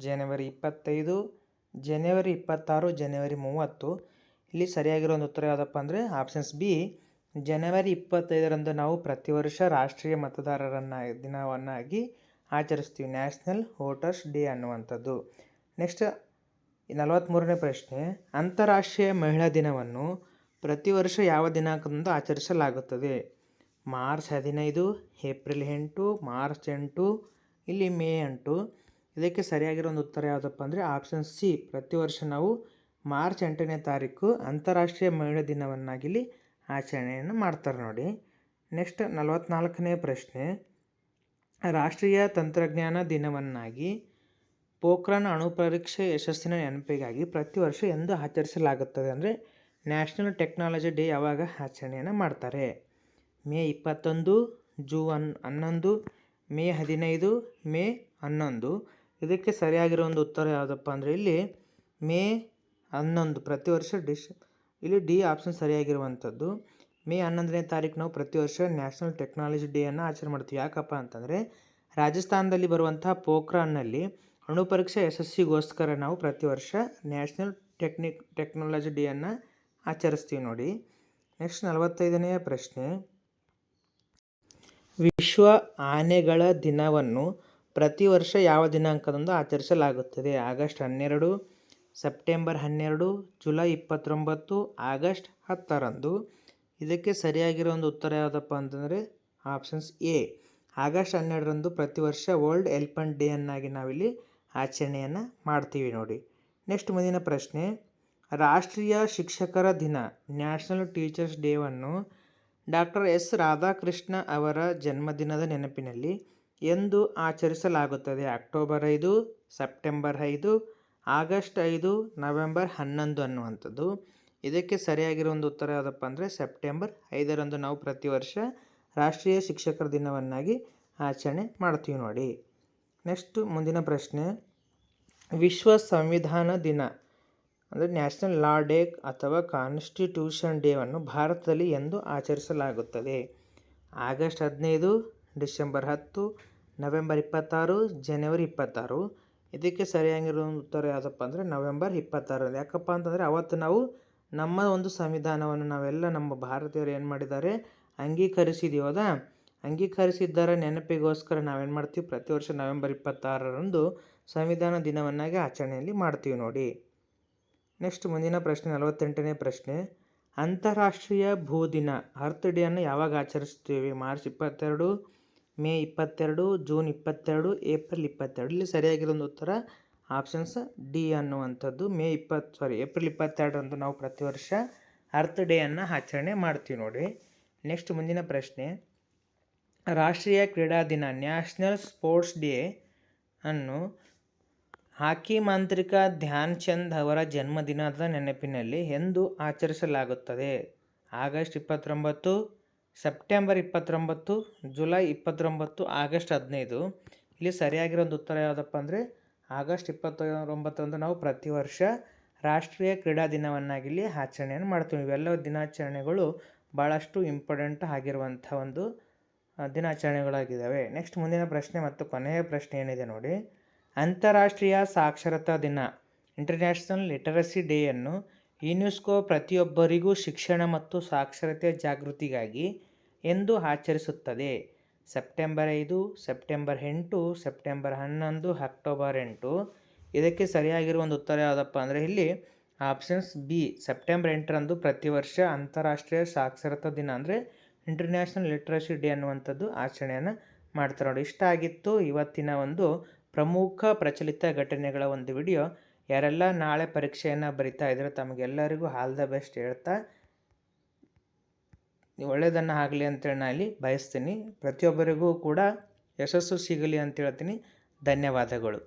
ಜನವರಿ 25, ಜನವರಿ 26, ಜನವರಿ 30. ಇಲ್ಲಿ ಸರಿಯಾಗಿರೋ ಒಂದು ಉತ್ತರ ಯಾವುದಪ್ಪ ಅಂದರೆ ಆಪ್ಷನ್ಸ್ ಬಿ, ಜನವರಿ 25ರಂದು ನಾವು ಪ್ರತಿ ವರ್ಷ ರಾಷ್ಟ್ರೀಯ ಮತದಾರರ ದಿನವನ್ನಾಗಿ ಆಚರಿಸ್ತೀವಿ, ನ್ಯಾಷನಲ್ ವೋಟರ್ಸ್ ಡೇ ಅನ್ನುವಂಥದ್ದು. ನೆಕ್ಸ್ಟ್ 43ನೇ ಪ್ರಶ್ನೆ, ಅಂತಾರಾಷ್ಟ್ರೀಯ ಮಹಿಳಾ ದಿನವನ್ನು ಪ್ರತಿ ವರ್ಷ ಯಾವ ದಿನಾಂಕದಂದು ಆಚರಿಸಲಾಗುತ್ತದೆ? ಮಾರ್ಚ್ 15, ಏಪ್ರಿಲ್ 8, ಮಾರ್ಚ್ 8, ಇಲ್ಲಿ ಮೇ 8. ಇದಕ್ಕೆ ಸರಿಯಾಗಿರೋ ಒಂದು ಉತ್ತರ ಯಾವುದಪ್ಪ ಅಂದರೆ ಆಪ್ಷನ್ ಸಿ, ಪ್ರತಿ ವರ್ಷ ನಾವು ಮಾರ್ಚ್ 8ನೇ ತಾರೀಕು ಅಂತಾರಾಷ್ಟ್ರೀಯ ಮಹಿಳಾ ದಿನವನ್ನಾಗಿ ಇಲ್ಲಿ ಆಚರಣೆಯನ್ನು ಮಾಡ್ತಾರೆ ನೋಡಿ. ನೆಕ್ಸ್ಟ್ 44ನೇ ಪ್ರಶ್ನೆ, ರಾಷ್ಟ್ರೀಯ ತಂತ್ರಜ್ಞಾನ ದಿನವನ್ನಾಗಿ ಪೋಖ್ರಾನ್ ಅಣು ಪರೀಕ್ಷೆ ಯಶಸ್ಸಿನ ನೆನಪಿಗಾಗಿ ಪ್ರತಿ ವರ್ಷ ಎಂದು ಆಚರಿಸಲಾಗುತ್ತದೆ? ಅಂದರೆ ನ್ಯಾಷನಲ್ ಟೆಕ್ನಾಲಜಿ ಡೇ ಯಾವಾಗ ಆಚರಣೆಯನ್ನು ಮಾಡ್ತಾರೆ? ಮೇ 21, ಜೂನ್ 11, ಮೇ 15, ಮೇ 11. ಇದಕ್ಕೆ ಸರಿಯಾಗಿರೋ ಒಂದು ಉತ್ತರ ಯಾವುದಪ್ಪ ಅಂದರೆ ಇಲ್ಲಿ ಮೇ 11 ಪ್ರತಿ ವರ್ಷ ಇಲ್ಲಿ ಡಿ ಆಪ್ಷನ್ ಸರಿಯಾಗಿರುವಂಥದ್ದು. ಮೇ 11ನೇ ತಾರೀಕು ನಾವು ಪ್ರತಿ ವರ್ಷ ನ್ಯಾಷನಲ್ ಟೆಕ್ನಾಲಜಿ ಡೇಯನ್ನು ಆಚರಣೆ ಮಾಡ್ತೀವಿ. ಯಾಕಪ್ಪ ಅಂತಂದರೆ ರಾಜಸ್ಥಾನದಲ್ಲಿ ಬರುವಂತಹ ಪೋಖ್ರಾನ್ನಲ್ಲಿ ಅಣು ಪರೀಕ್ಷೆ ಯಶಸ್ಸಿಗೋಸ್ಕರ ನಾವು ಪ್ರತಿ ವರ್ಷ ನ್ಯಾಷನಲ್ ಟೆಕ್ನಾಲಜಿ ಡೇಯನ್ನು ಆಚರಿಸ್ತೀವಿ ನೋಡಿ. ನೆಕ್ಸ್ಟ್ 45ನೇ ಪ್ರಶ್ನೆ, ವಿಶ್ವ ಆನೆಗಳ ದಿನವನ್ನು ಪ್ರತಿ ವರ್ಷ ಯಾವ ದಿನಾಂಕದಂದು ಆಚರಿಸಲಾಗುತ್ತದೆ? ಆಗಸ್ಟ್ 12, ಸೆಪ್ಟೆಂಬರ್ 12, ಜುಲೈ 29, ಆಗಸ್ಟ್ 10ರಂದು. ಇದಕ್ಕೆ ಸರಿಯಾಗಿರೋ ಒಂದು ಉತ್ತರ ಯಾವುದಪ್ಪ ಅಂತಂದರೆ ಆಪ್ಷನ್ಸ್ ಎ, ಆಗಸ್ಟ್ 12ರಂದು ಪ್ರತಿ ವರ್ಷ ವರ್ಲ್ಡ್ ಎಲಿಫೆಂಟ್ ಡೇ ಅನ್ನಾಗಿ ನಾವಿಲ್ಲಿ ಆಚರಣೆಯನ್ನು ಮಾಡ್ತೀವಿ ನೋಡಿ. ನೆಕ್ಸ್ಟ್ ಮುಂದಿನ ಪ್ರಶ್ನೆ, ರಾಷ್ಟ್ರೀಯ ಶಿಕ್ಷಕರ ದಿನ ನ್ಯಾಷನಲ್ ಟೀಚರ್ಸ್ ಡೇವನ್ನು ಡಾಕ್ಟರ್ ಎಸ್ ರಾಧಾಕೃಷ್ಣ ಅವರ ಜನ್ಮದಿನದ ನೆನಪಿನಲ್ಲಿ ಎಂದು ಆಚರಿಸಲಾಗುತ್ತದೆ? ಅಕ್ಟೋಬರ್ 5, ಸೆಪ್ಟೆಂಬರ್ 5, ಆಗಸ್ಟ್ 5, ನವೆಂಬರ್ 11 ಅನ್ನುವಂಥದ್ದು. ಇದಕ್ಕೆ ಸರಿಯಾಗಿರೋ ಒಂದು ಉತ್ತರ ಯಾವುದಪ್ಪ ಅಂದರೆ ಸೆಪ್ಟೆಂಬರ್ 5ರಂದು ನಾವು ಪ್ರತಿ ವರ್ಷ ರಾಷ್ಟ್ರೀಯ ಶಿಕ್ಷಕರ ದಿನವನ್ನಾಗಿ ಆಚರಣೆ ಮಾಡ್ತೀವಿ ನೋಡಿ. ನೆಕ್ಸ್ಟ್ ಮುಂದಿನ ಪ್ರಶ್ನೆ, ವಿಶ್ವ ಸಂವಿಧಾನ ದಿನ ಅಂದರೆ ನ್ಯಾಷನಲ್ ಲಾ ಡೇ ಅಥವಾ ಕಾನ್ಸ್ಟಿಟ್ಯೂಷನ್ ಡೇವನ್ನು ಭಾರತದಲ್ಲಿ ಎಂದು ಆಚರಿಸಲಾಗುತ್ತದೆ? ಆಗಸ್ಟ್ 15, ಡಿಸೆಂಬರ್ 10, ನವೆಂಬರ್ 26, ಜನವರಿ 26. ಇದಕ್ಕೆ ಸರಿಯಾಗಿರೋ ಉತ್ತರ ಯಾವುದಪ್ಪ ಅಂದರೆ ನವೆಂಬರ್ 26. ಯಾಕಪ್ಪ ಅಂತಂದರೆ ಅವತ್ತು ನಾವು ನಮ್ಮ ಒಂದು ಸಂವಿಧಾನವನ್ನು ನಾವೆಲ್ಲ ನಮ್ಮ ಭಾರತೀಯರು ಏನು ಮಾಡಿದ್ದಾರೆ ಅಂಗೀಕರಿಸಿದೀವದ ಅಂಗೀಕರಿಸಿದ್ದರ ನೆನಪಿಗೋಸ್ಕರ ನಾವೇನು ಮಾಡ್ತೀವಿ ಪ್ರತಿ ವರ್ಷ ನವೆಂಬರ್ 26ರಂದು ಸಂವಿಧಾನ ದಿನವನ್ನಾಗಿ ಆಚರಣೆಯಲ್ಲಿ ಮಾಡ್ತೀವಿ ನೋಡಿ. ನೆಕ್ಸ್ಟ್ ಮುಂದಿನ ಪ್ರಶ್ನೆ 48ನೇ ಪ್ರಶ್ನೆ, ಅಂತಾರಾಷ್ಟ್ರೀಯ ಭೂದಿನ ಅರ್ತ್ ಡೇಯನ್ನು ಯಾವಾಗ ಆಚರಿಸ್ತೀವಿ? March 22, May 22, June 22, April 22. ಇಲ್ಲಿ ಸರಿಯಾಗಿರೋ ಒಂದು ಉತ್ತರ ಆಪ್ಷನ್ಸ್ ಡಿ ಅನ್ನುವಂಥದ್ದು. ಏಪ್ರಿಲ್ 22ರಂದು ನಾವು ಪ್ರತಿ ವರ್ಷ ಅರ್ತ್ ಡೇಯನ್ನು ಆಚರಣೆ ಮಾಡ್ತೀವಿ ನೋಡಿ. ನೆಕ್ಸ್ಟ್ ಮುಂದಿನ ಪ್ರಶ್ನೆ, ರಾಷ್ಟ್ರೀಯ ಕ್ರೀಡಾ ದಿನ ನ್ಯಾಷನಲ್ ಸ್ಪೋರ್ಟ್ಸ್ ಡೇ ಅನ್ನು ಹಾಕಿ ಮಾಂತ್ರಿಕ ಧ್ಯಾನ್ ಚಂದ್ ಅವರ ಜನ್ಮದಿನದ ನೆನಪಿನಲ್ಲಿ ಎಂದು ಆಚರಿಸಲಾಗುತ್ತದೆ? August 29, September 29, July 29, August 15. ಇಲ್ಲಿ ಸರಿಯಾಗಿರೋದು ಉತ್ತರ ಯಾವುದಪ್ಪ ಅಂದರೆ ಆಗಸ್ಟ್ 29 ನಾವು ಪ್ರತಿ ವರ್ಷ ರಾಷ್ಟ್ರೀಯ ಕ್ರೀಡಾ ದಿನವನ್ನಾಗಿ ಇಲ್ಲಿ ಆಚರಣೆಯನ್ನು ಮಾಡ್ತೀವಿ. ಇವೆಲ್ಲ ದಿನಾಚರಣೆಗಳು ಭಾಳಷ್ಟು ಇಂಪಾರ್ಟೆಂಟ್ ಆಗಿರುವಂಥ ಒಂದು ದಿನಾಚರಣೆಗಳಾಗಿದ್ದಾವೆ. ನೆಕ್ಸ್ಟ್ ಮುಂದಿನ ಪ್ರಶ್ನೆ ಮತ್ತು ಕೊನೆಯ ಪ್ರಶ್ನೆ ಏನಿದೆ ನೋಡಿ. ಅಂತಾರಾಷ್ಟ್ರೀಯ ಸಾಕ್ಷರತಾ ದಿನ ಇಂಟರ್ನ್ಯಾಷನಲ್ ಲಿಟರಸಿ ಡೇಯನ್ನು ಯುನೆಸ್ಕೋ ಪ್ರತಿಯೊಬ್ಬರಿಗೂ ಶಿಕ್ಷಣ ಮತ್ತು ಸಾಕ್ಷರತೆ ಜಾಗೃತಿಗಾಗಿ ಎಂದು ಆಚರಿಸುತ್ತದೆ. September 5, September 8, September 11, October 8. ಇದಕ್ಕೆ ಸರಿಯಾಗಿರುವ ಒಂದು ಉತ್ತರ ಯಾವುದಪ್ಪ ಅಂದರೆ ಇಲ್ಲಿ ಆಪ್ಷನ್ಸ್ ಬಿ, ಸೆಪ್ಟೆಂಬರ್ 8ರಂದು ಪ್ರತಿ ವರ್ಷ ಅಂತಾರಾಷ್ಟ್ರೀಯ ಸಾಕ್ಷರತಾ ದಿನ ಅಂದರೆ ಇಂಟರ್ನ್ಯಾಷನಲ್ ಲಿಟ್ರಸಿ ಡೇ ಅನ್ನುವಂಥದ್ದು ಆಚರಣೆಯನ್ನು ಮಾಡ್ತಾರೆ ನೋಡಿ. ಇಷ್ಟ ಆಗಿತ್ತು ಇವತ್ತಿನ ಒಂದು ಪ್ರಮುಖ ಪ್ರಚಲಿತ ಘಟನೆಗಳ ಒಂದು ವಿಡಿಯೋ. ಯಾರೆಲ್ಲ ನಾಳೆ ಪರೀಕ್ಷೆಯನ್ನು ಬರಿತಾ ಇದ್ದಾರೆ ತಮಗೆಲ್ಲರಿಗೂ ಆಲ್ ದ ಬೆಸ್ಟ್ ಹೇಳ್ತಾ ಒಳ್ಳೆಯದನ್ನು ಆಗಲಿ ಅಂತೇಳಿ ನಾನು ಇಲ್ಲಿ ಬಯಸ್ತೀನಿ. ಪ್ರತಿಯೊಬ್ಬರಿಗೂ ಕೂಡ ಯಶಸ್ಸು ಸಿಗಲಿ ಅಂತ ಹೇಳ್ತೀನಿ. ಧನ್ಯವಾದಗಳು.